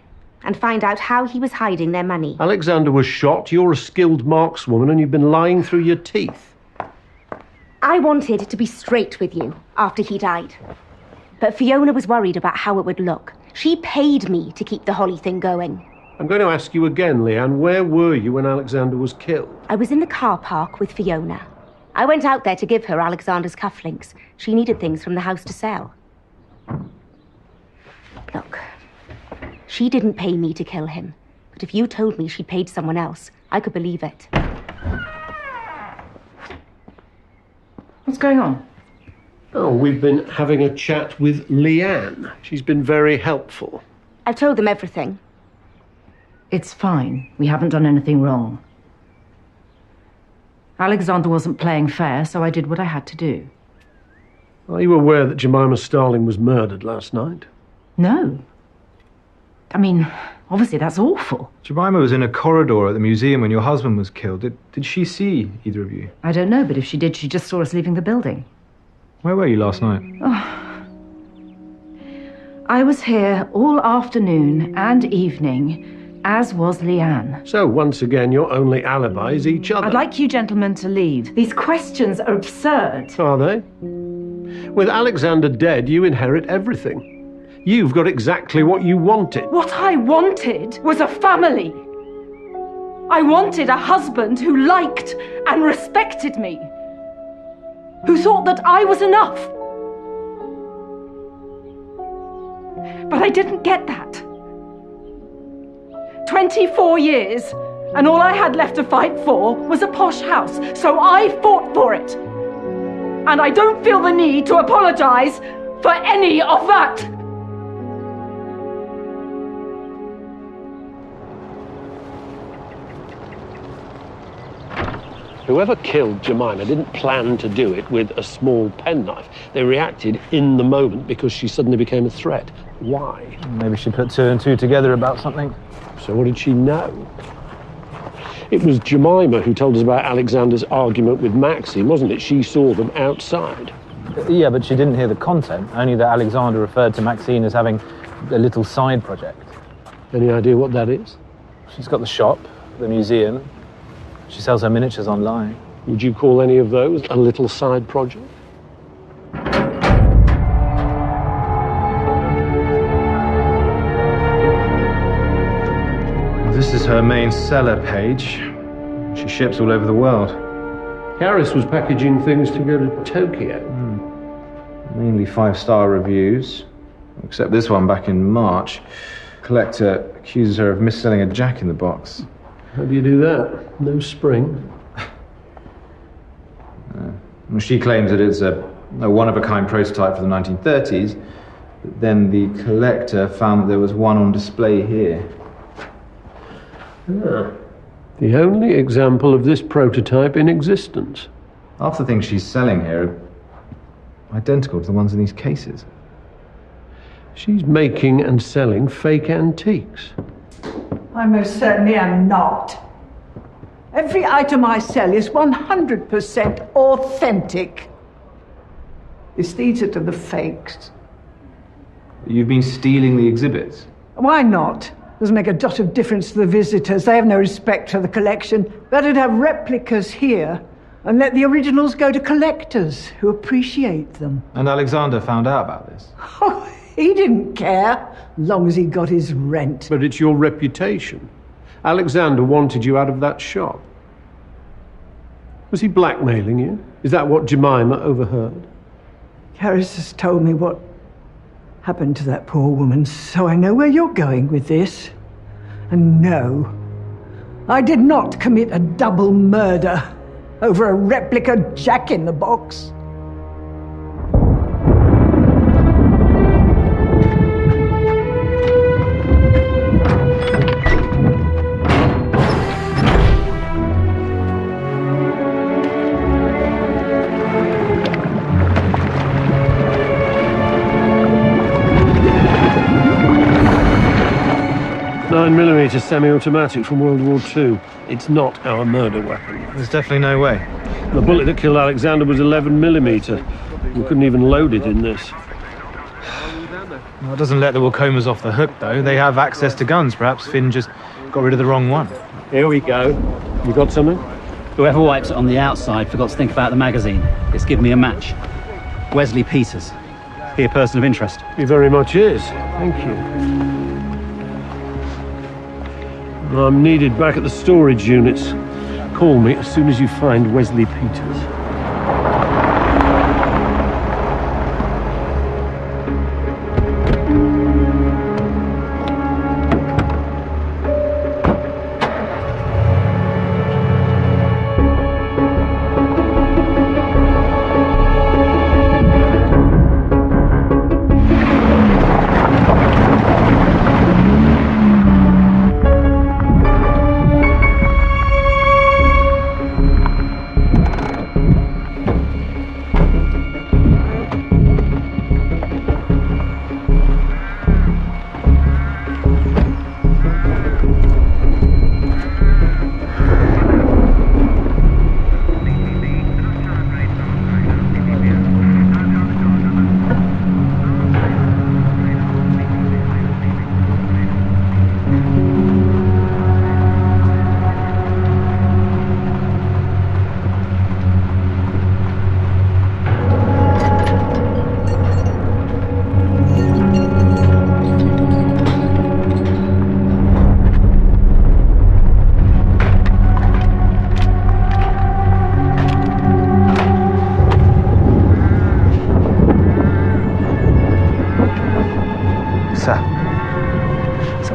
and find out how he was hiding their money. Alexander was shot, you're a skilled markswoman, and you've been lying through your teeth. I wanted to be straight with you after he died. But Fiona was worried about how it would look. She paid me to keep the Holly thing going. I'm going to ask you again, Leanne, where were you when Alexander was killed? I was in the car park with Fiona. I went out there to give her Alexander's cufflinks. She needed things from the house to sell. Look, she didn't pay me to kill him. But if you told me she paid someone else, I could believe it. What's going on? Oh, we've been having a chat with Leanne. She's been very helpful. I've told them everything. It's fine. We haven't done anything wrong. Alexander wasn't playing fair, so I did what I had to do. Are you aware that Jemima Starling was murdered last night? No. I mean, obviously that's awful. Jemima was in a corridor at the museum when your husband was killed. Did she see either of you? I don't know, but if she did, she just saw us leaving the building. Where were you last night? Oh. I was here all afternoon and evening, as was Leanne. So, once again, your only alibi is each other. I'd like you gentlemen to leave. These questions are absurd. Are they? With Alexander dead, you inherit everything. You've got exactly what you wanted. What I wanted was a family. I wanted a husband who liked and respected me. Who thought that I was enough. But I didn't get that. 24 years, and all I had left to fight for was a posh house, so I fought for it. And I don't feel the need to apologize for any of that. Whoever killed Jemima didn't plan to do it with a small penknife. They reacted in the moment because she suddenly became a threat. Why? Maybe she put two and two together about something. So what did she know? It was Jemima who told us about Alexander's argument with Maxine, wasn't it? She saw them outside. Yeah, but she didn't hear the content, only that Alexander referred to Maxine as having a little side project. Any idea what that is? She's got the shop, the museum. She sells her miniatures online. Would you call any of those a little side project? This is her main seller page. She ships all over the world. Karis was packaging things to go to Tokyo. Mainly 5-star reviews, except this one back in March. Collector accuses her of misselling a Jack-in-the-Box. How do you do that? No spring. Well, she claims that it's a one-of-a-kind prototype for the 1930s, but then the collector found that there was one on display here. Ah, the only example of this prototype in existence. Half the things she's selling here are identical to the ones in these cases. She's making and selling fake antiques. I most certainly am not. Every item I sell is 100% authentic. It's these that are the fakes. You've been stealing the exhibits? Why not? Doesn't make a dot of difference to the visitors. They have no respect for the collection. Better to have replicas here and let the originals go to collectors who appreciate them. And Alexander found out about this. Oh, he didn't care, long as he got his rent. But it's your reputation. Alexander wanted you out of that shop. Was he blackmailing you? Is that what Jemima overheard? Harris has told me what happened to that poor woman, so I know where you're going with this. And no, I did not commit a double murder over a replica Jack-in-the-Box. .9mm semi-automatic from World War II. It's not our murder weapon. There's definitely no way. The bullet that killed Alexander was 11mm. We couldn't even load it in this. Well, it doesn't let the Wilcomas off the hook, though. They have access to guns. Perhaps Finn just got rid of the wrong one. Here we go. You got something? Whoever wipes it on the outside forgot to think about the magazine. It's given me a match. Wesley Peters. He a person of interest? He very much is. Thank you. I'm needed back at the storage units. Call me as soon as you find Wesley Peters.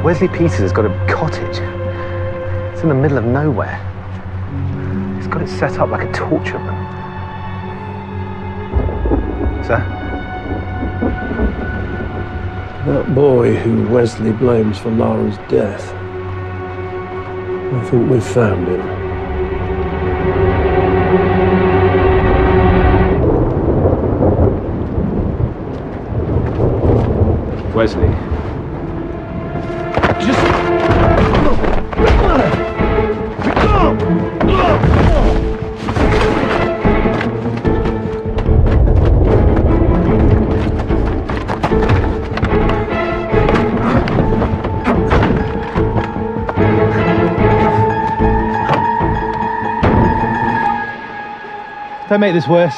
Wesley Peters has got a cottage. It's in the middle of nowhere. He's got it set up like a torture room. Sir? That boy who Wesley blames for Lara's death. I think we've found him. Wesley. Don't make this worse.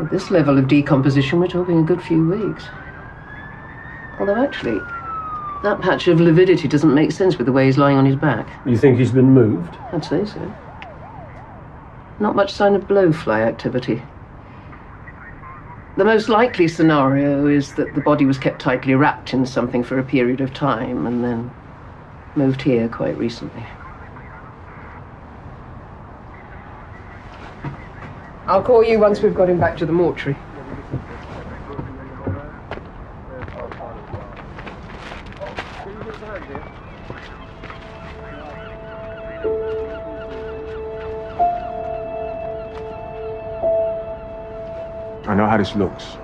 With this level of decomposition, we're talking a good few weeks. Although actually, that patch of lividity doesn't make sense with the way he's lying on his back. You think he's been moved? I'd say so. Not much sign of blowfly activity. The most likely scenario is that the body was kept tightly wrapped in something for a period of time and then moved here quite recently. I'll call you once we've got him back to the mortuary. I know how this looks,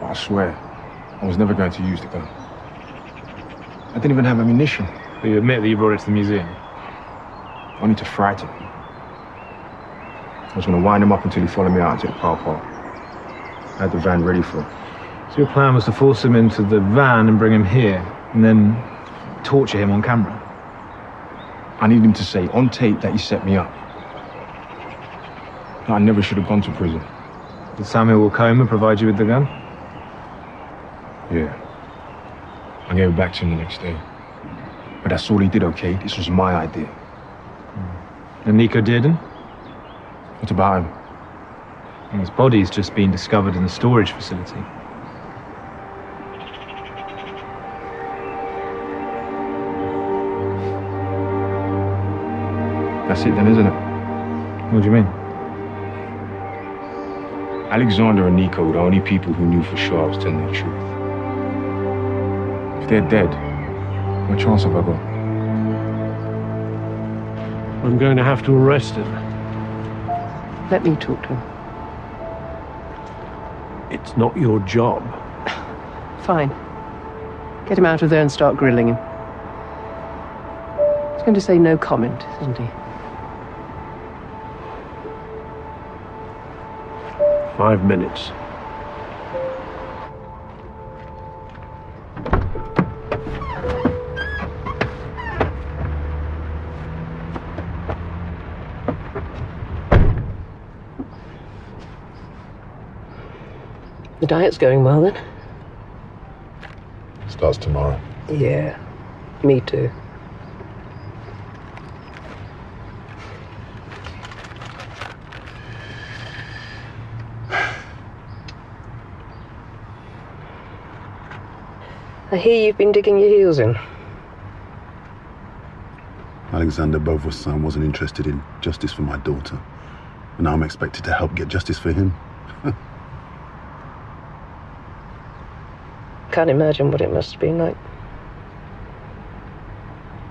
but I swear, I was never going to use the gun. I didn't even have ammunition. But you admit that you brought it to the museum? Only to frighten him. I was going to wind him up until he followed me out into the car park. I had the van ready for him. So your plan was to force him into the van and bring him here, and then torture him on camera? I need him to say on tape that he set me up. That I never should have gone to prison. Did Samuel Comer provide you with the gun? Yeah. I gave it back to him the next day. But that's all he did, okay? This was my idea. And Nico Dearden? What about him? His body's just been discovered in the storage facility. That's it then, isn't it? What do you mean? Alexander and Nico were the only people who knew for sure I was telling the truth. If they're dead, what chance have I got? I'm going to have to arrest him. Let me talk to him. It's not your job. Fine. Get him out of there and start grilling him. He's going to say no comment, isn't he? 5 minutes. The diet's going well, then? Starts tomorrow. Yeah, me too. I hear you've been digging your heels in. Alexander Bover's son wasn't interested in justice for my daughter. And now I'm expected to help get justice for him. Can't imagine what it must have been like.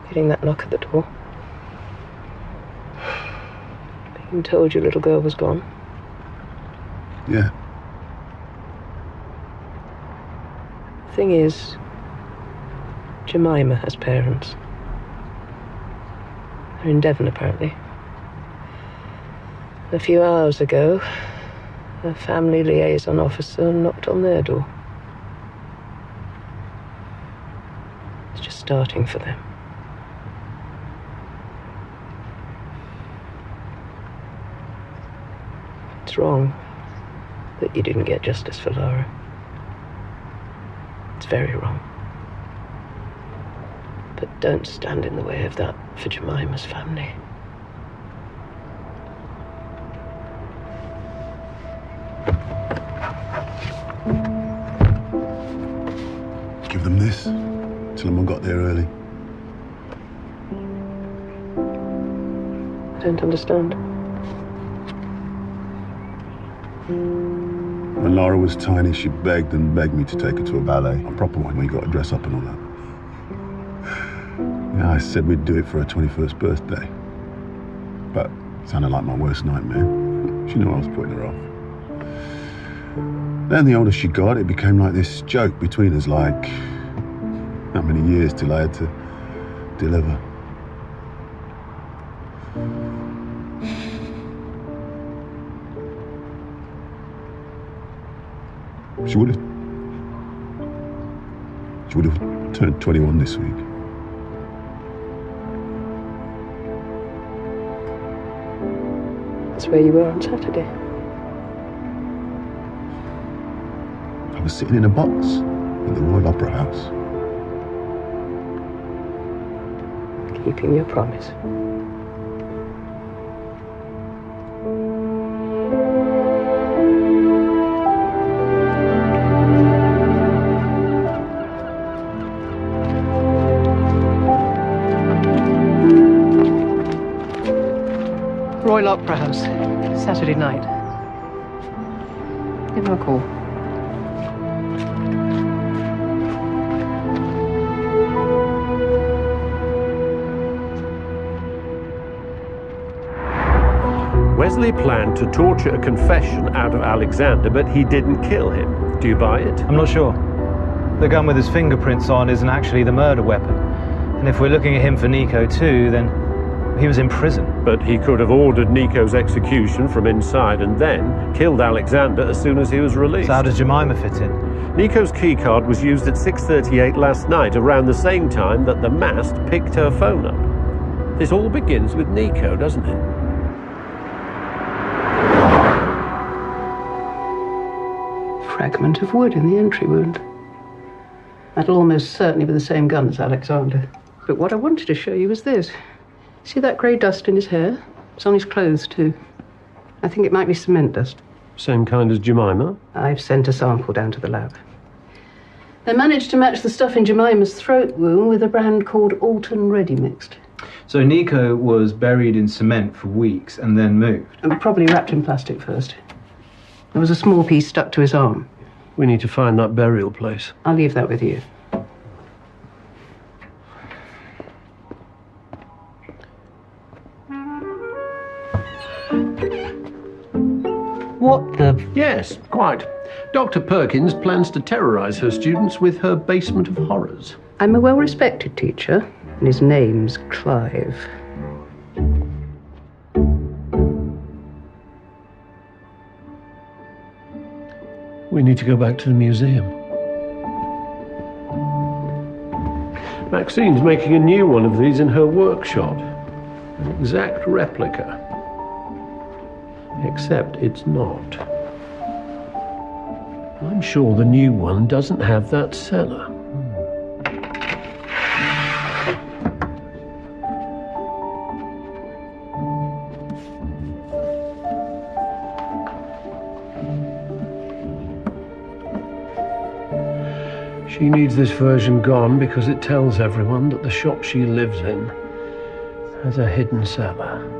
Getting that knock at the door. Being told your little girl was gone. Yeah. Thing is, Jemima has parents. They're in Devon, apparently. A few hours ago, a family liaison officer knocked on their door. It's just starting for them. It's wrong that you didn't get justice for Lara. It's very wrong. But don't stand in the way of that for Jemima's family. Give them this. Tell them I got there early. I don't understand. When Lara was tiny, she begged and begged me to take her to a ballet. A proper one, where you got to dress up and all that. Yeah, I said we'd do it for her 21st birthday. But it sounded like my worst nightmare. She knew I was putting her off. Then the older she got, it became like this joke between us, like how many years till I had to deliver. She would have turned 21 this week. That's where you were on Saturday. I was sitting in a box in the Royal Opera House. Keeping your promise. Royal Opera House, Saturday night. Give him a call. Wesley planned to torture a confession out of Alexander, but he didn't kill him. Do you buy it? I'm not sure. The gun with his fingerprints on isn't actually the murder weapon. And if we're looking at him for Nico too, then He was in prison. But he could have ordered Nico's execution from inside and then killed Alexander as soon as he was released. So how does Jemima fit in? Nico's keycard was used at 6:38 last night, around the same time that the mast picked her phone up. This all begins with Nico, doesn't it? Fragment of wood in the entry wound. That'll almost certainly be the same gun as Alexander. But what I wanted to show you was this. See that grey dust in his hair? It's on his clothes, too. I think it might be cement dust. Same kind as Jemima? I've sent a sample down to the lab. They managed to match the stuff in Jemima's throat wound with a brand called Alton Ready Mixed. So Nico was buried in cement for weeks and then moved? And probably wrapped in plastic first. There was a small piece stuck to his arm. We need to find that burial place. I'll leave that with you. What the... Yes, quite. Dr. Perkins plans to terrorise her students with her basement of horrors. I'm a well-respected teacher, and his name's Clive. We need to go back to the museum. Maxine's making a new one of these in her workshop. An exact replica. Except it's not. I'm sure the new one doesn't have that cellar. She needs this version gone because it tells everyone that the shop she lives in has a hidden cellar.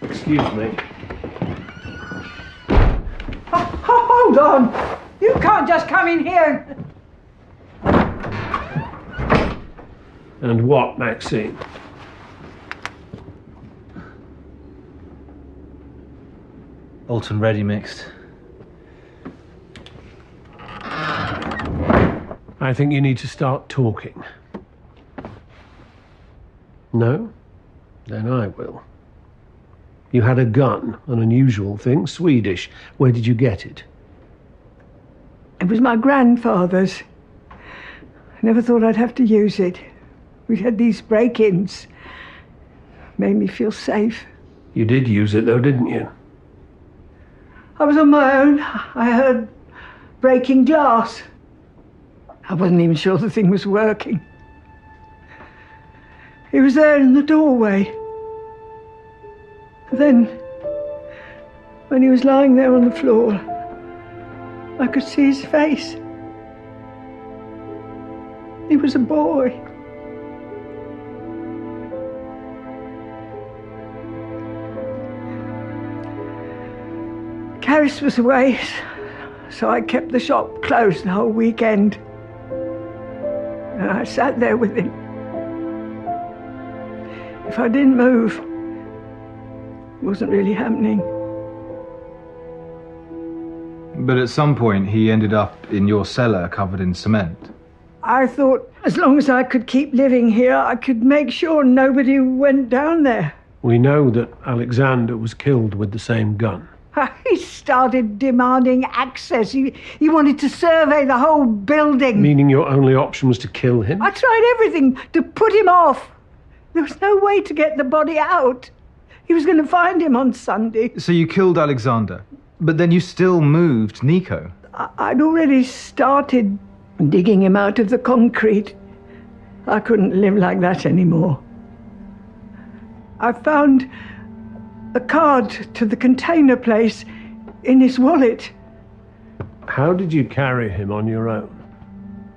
Excuse me. Hold on! You can't just come in here. And what, Maxine? Alton Ready Mixed. I think you need to start talking. No? Then I will. You had a gun, an unusual thing, Swedish. Where did you get it? It was my grandfather's. I never thought I'd have to use it. We had these break-ins. Made me feel safe. You did use it though, didn't you? I was on my own. I heard breaking glass. I wasn't even sure the thing was working. He was there in the doorway. Then, when he was lying there on the floor, I could see his face. He was a boy. Caris was away, so I kept the shop closed the whole weekend. And I sat there with him. If I didn't move, it wasn't really happening. But at some point, he ended up in your cellar covered in cement. I thought as long as I could keep living here, I could make sure nobody went down there. We know that Alexander was killed with the same gun. He started demanding access. He wanted to survey the whole building. Meaning your only option was to kill him? I tried everything to put him off. There was no way to get the body out. He was going to find him on Sunday. So you killed Alexander, but then you still moved Nico. I'd already started digging him out of the concrete. I couldn't live like that anymore. I found a card to the container place in his wallet. How did you carry him on your own?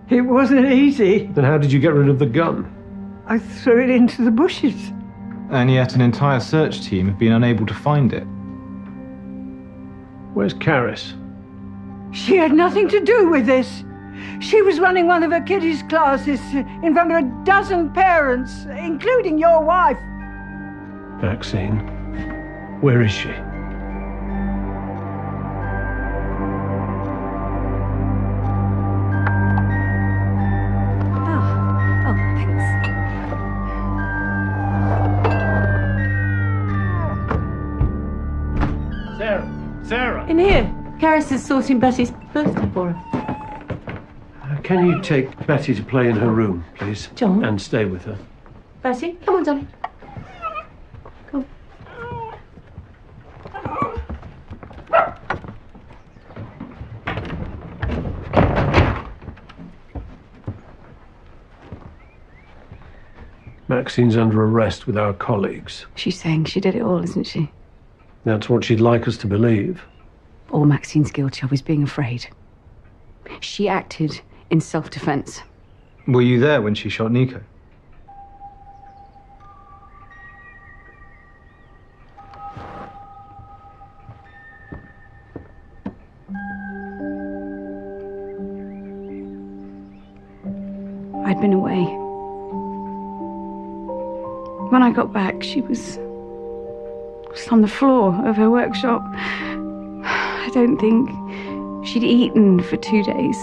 It wasn't easy. Then how did you get rid of the gun? I threw it into the bushes. And yet an entire search team have been unable to find it. Where's Karis? She had nothing to do with this. She was running one of her kiddies' classes in front of a dozen parents, including your wife. Maxine, where is she? Sarah! In here. Karis is sorting Betty's birthday for her. Can you take Betty to play in her room, please? John? And stay with her. Betty, come on, darling. Come. Maxine's under arrest with our colleagues. She's saying she did it all, isn't she? That's what she'd like us to believe. All Maxine's guilty of is being afraid. She acted in self-defense. Were you there when she shot Nico? I'd been away. When I got back, she was on the floor of her workshop. I don't think she'd eaten for 2 days.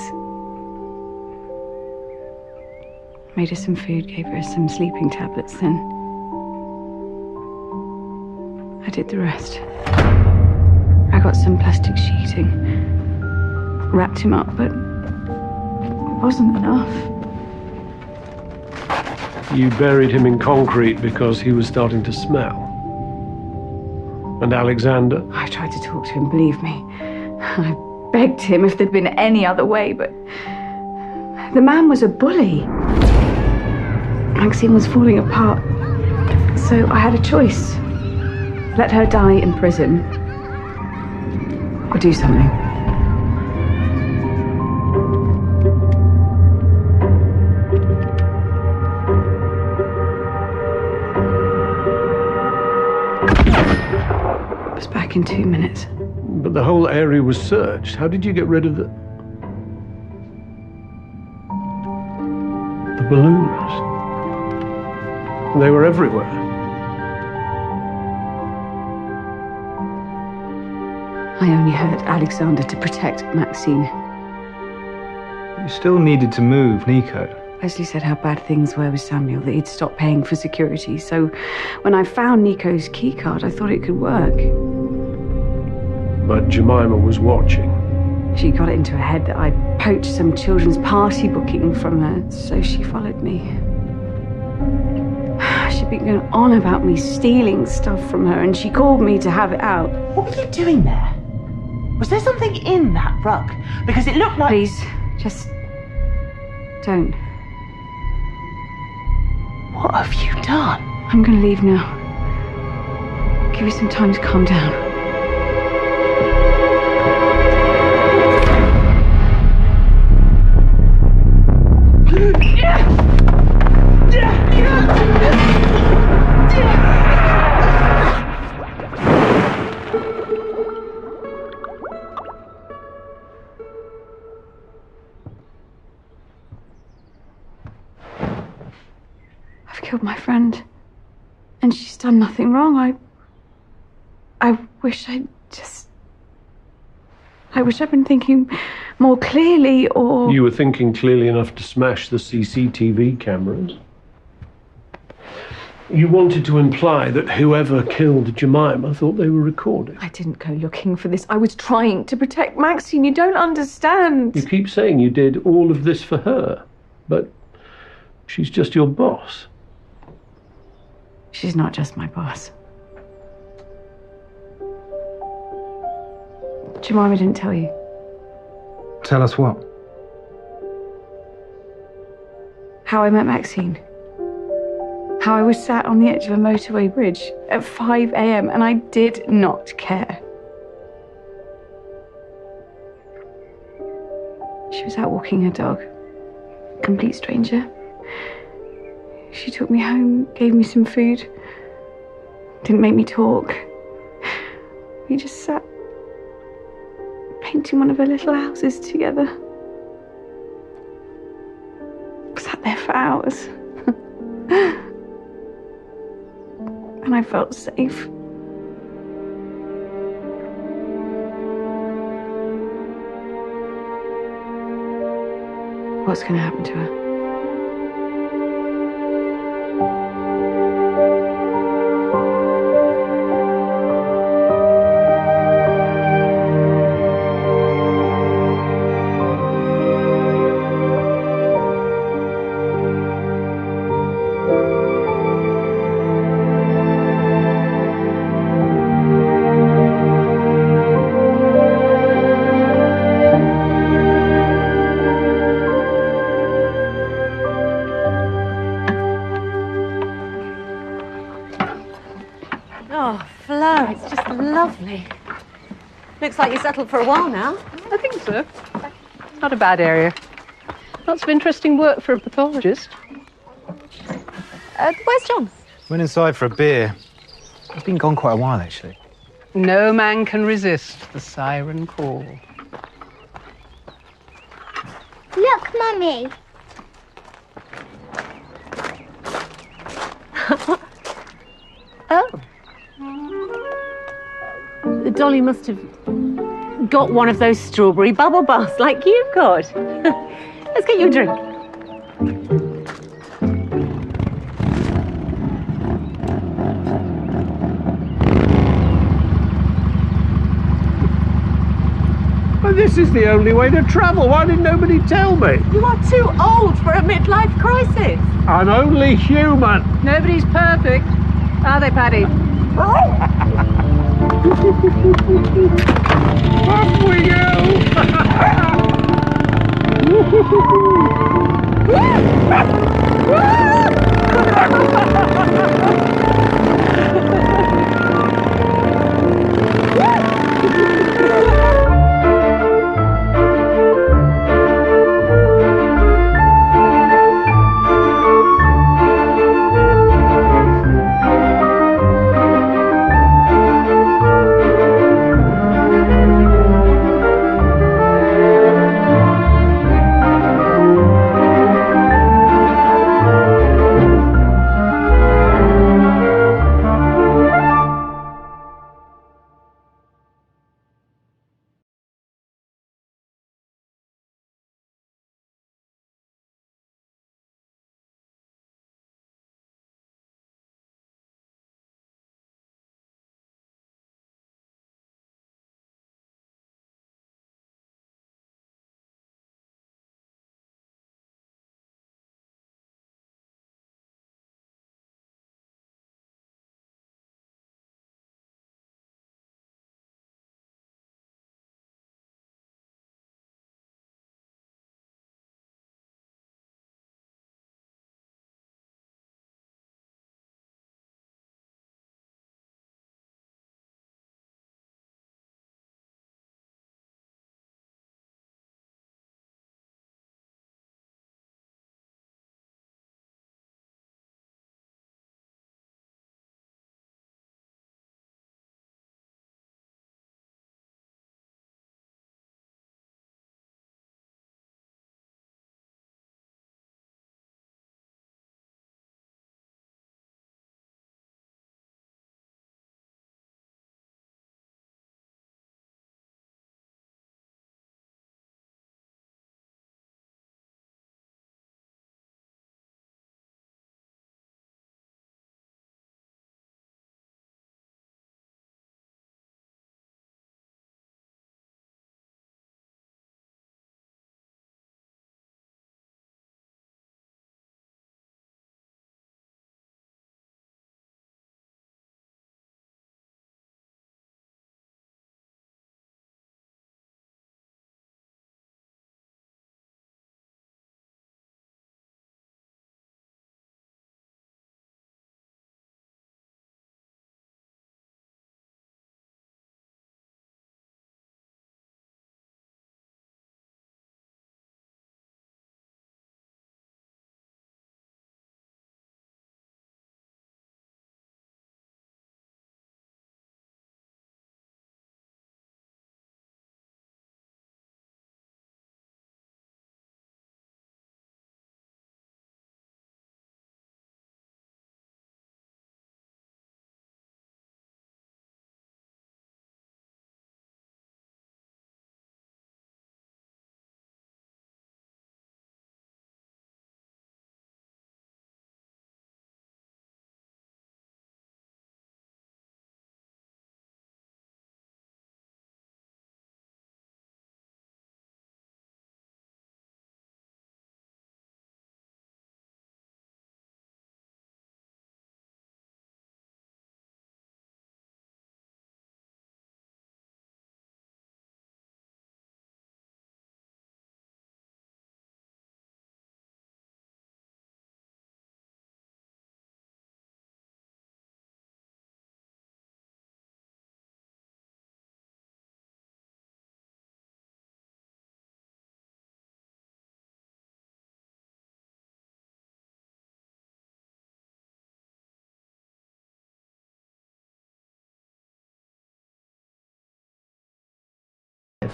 Made her some food, gave her some sleeping tablets, then I did the rest. I got some plastic sheeting, wrapped him up, but it wasn't enough. You buried him in concrete because he was starting to smell. And Alexander? I tried to talk to him, believe me. I begged him if there'd been any other way, but the man was a bully. Maxine was falling apart, so I had a choice. Let her die in prison, or do something. I was back in 2 minutes. But the whole area was searched. How did you get rid of the balloons? They were everywhere. I only hurt Alexander to protect Maxine. You still needed to move Nico. Leslie said how bad things were with Samuel, that he'd stopped paying for security. So when I found Nico's keycard, I thought it could work. But Jemima was watching. She got it into her head that I'd poached some children's party booking from her, so she followed me. She'd been going on about me stealing stuff from her, and she called me to have it out. What were you doing there? Was there something in that rug? Because it looked like... Please, just don't. What have you done? I'm going to leave now. Give you some time to calm down. I've killed my friend, and she's done nothing wrong. I wish I'd been thinking more clearly, or... You were thinking clearly enough to smash the CCTV cameras. You wanted to imply that whoever killed Jemima thought they were recorded. I didn't go looking for this. I was trying to protect Maxine. You don't understand. You keep saying you did all of this for her, but she's just your boss. She's not just my boss. Jemima didn't tell you. Tell us what? How I met Maxine. How I was sat on the edge of a motorway bridge at 5 a.m. and I did not care. was out walking her dog. Complete stranger. She took me home, gave me some food. Didn't make me talk. We just sat painting one of her little houses together. Sat there for hours. And I felt safe. What's going to happen to her? Oh, Flo, it's just lovely. Looks like you settled for a while now. I think so. Not a bad area. Lots of interesting work for a pathologist. Where's John? Went inside for a beer. I've been gone quite a while, actually. No man can resist the siren call. Look, Mummy. Oh. Dolly must have got one of those strawberry bubble baths like you've got. Let's get you a drink. Well, this is the only way to travel. Why did nobody tell me? You are too old for a midlife crisis. I'm only human. Nobody's perfect. Are they, Paddy? Off we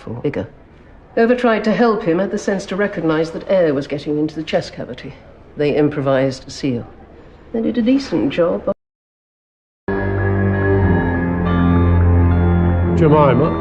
or bigger. Whoever tried to help him had the sense to recognize that air was getting into the chest cavity. They improvised a seal. They did a decent job. Jemima?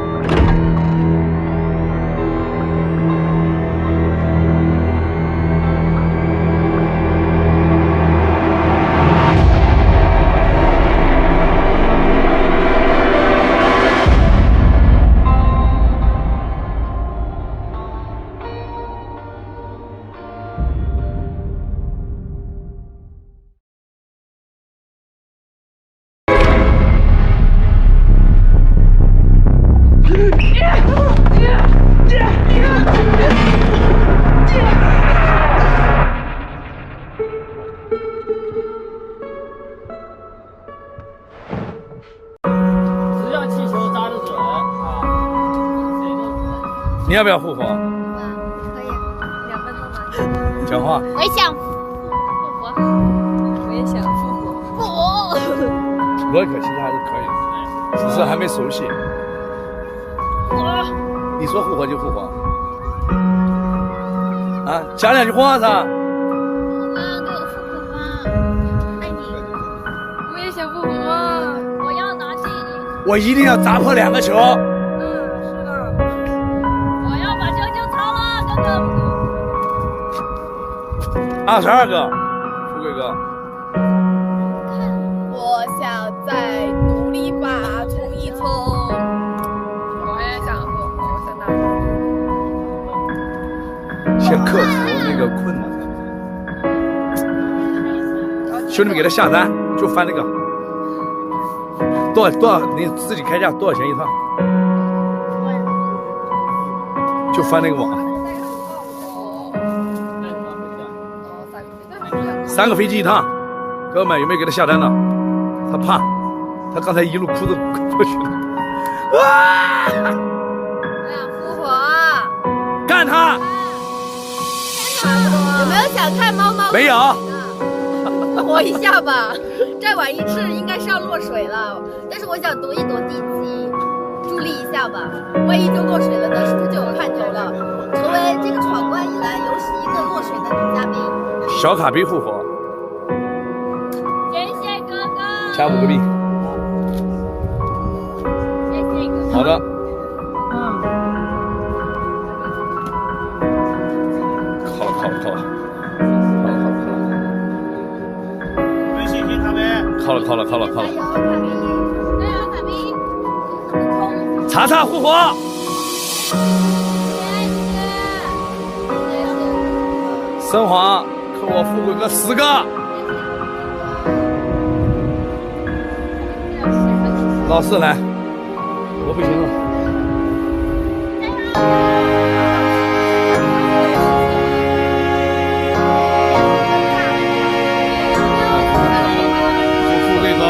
你要不要复活？可以，2分钟吧。讲话。我也想复活，我也想复活，复活。我可其实还是可以的，只是还没熟悉。你说复活就复活。啊，讲2句话噻。妈，给我复活吧，爱你。我也想复活，我要拿这个。我一定要砸破2个球。22个，富贵哥。我想再努力吧，冲一冲。我也想复活，我想打。先克服那个困难。兄弟们给他下单，就翻那个。多少？你自己开价多少钱一套？就翻那个网。3个飞机一趟，哥们有没有给他下单呢？他怕，他刚才一路哭着过去了。啊！我想复活，干他！有没有想看猫猫？没有。活一下吧，再晚一次应该是要落水了。但是我想躲一躲地基，助力一下吧。万一就落水了呢？是不是就有看头了？成为这个闯关以来有史一个落水的女嘉宾。小卡币复活。谢谢哥哥。加5个币。谢谢哥哥。好的。靠了。靠了。查查复活。升华，扣我富贵哥10个。老四来，我不行了。富贵哥。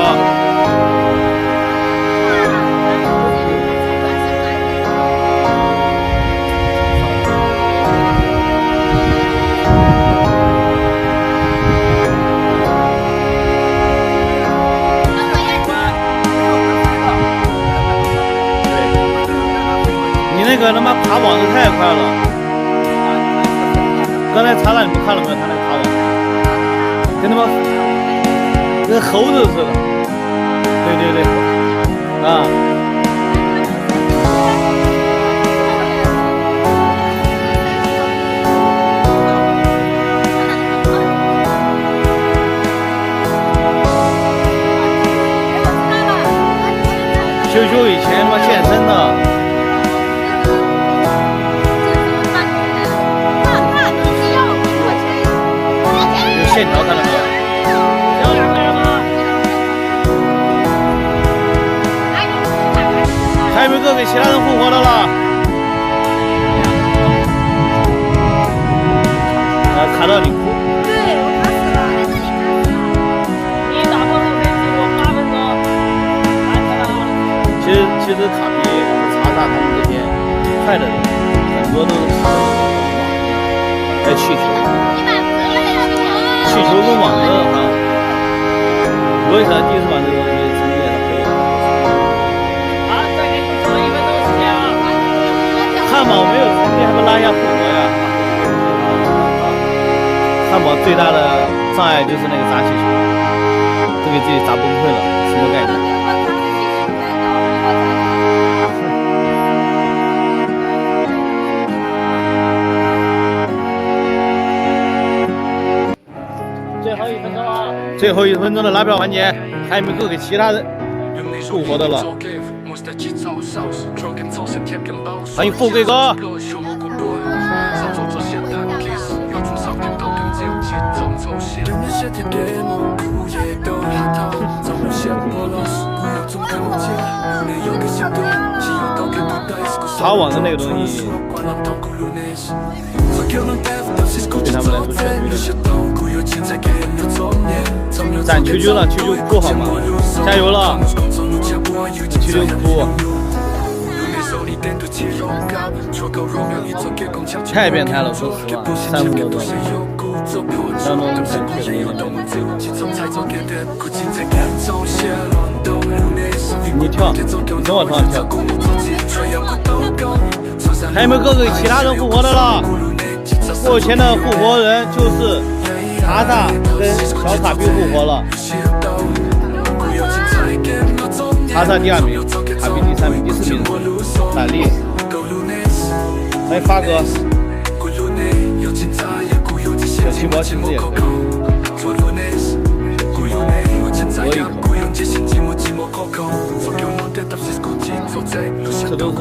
那个他妈爬网子太快了，刚才查了你们看了没有？他那个爬网，跟他妈跟猴子似的。对，啊。秀秀以前他妈健身的。线条看到没有？有2个人吗？还有没有个给其他人复活的了？卡到你。对，我卡死了，在这里卡死了。你打破路飞记录8分钟。其实卡比查查他们这边快的人，很多都是卡的还有气球。气球跟网子啊，我也想第一次玩这个东西，成绩也是可以的。好，再给你说1分钟时间啊！他那么最大的障碍就是那个砸气球，都给自己砸崩溃了，什么概念？最后1分钟的拉票环节，还没够给其他人复活的了。欢迎富贵哥。擦网的那个东西，对他们来说全对的。咱球球了，球球哭好吗？加油了，球球哭。太变态了，说实话，3分多钟，3分钟才确实有点。你跳，你跟我跳跳。还有没有各个其他人复活的了？目前的复活人就是查查跟小卡比复活了。查查第2名，卡比第3名，第4名是懒力。欢迎发哥，小气包其实也可以。我一口。这都是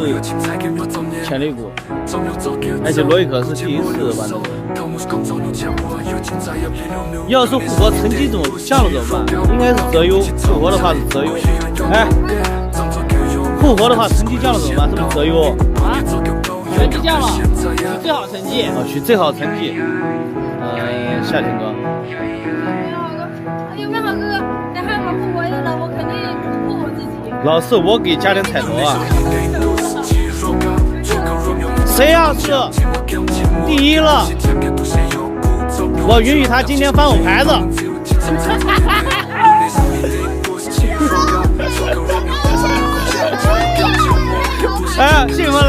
潜力股，而且罗伊可是第1次玩的。要是复活成绩降了怎么办？应该是择优，复活的话是择优。哎，复活的话成绩降了怎么办？是不是择优？啊？成绩降了，取最好成绩。哦，取最好成绩。夏天哥。有没有好哥哥？等汉堡复活了，我肯定突破我自己。老四，我给加点彩头啊！谁要是第1了，我允许他今天翻我牌子。哎，兴奋了。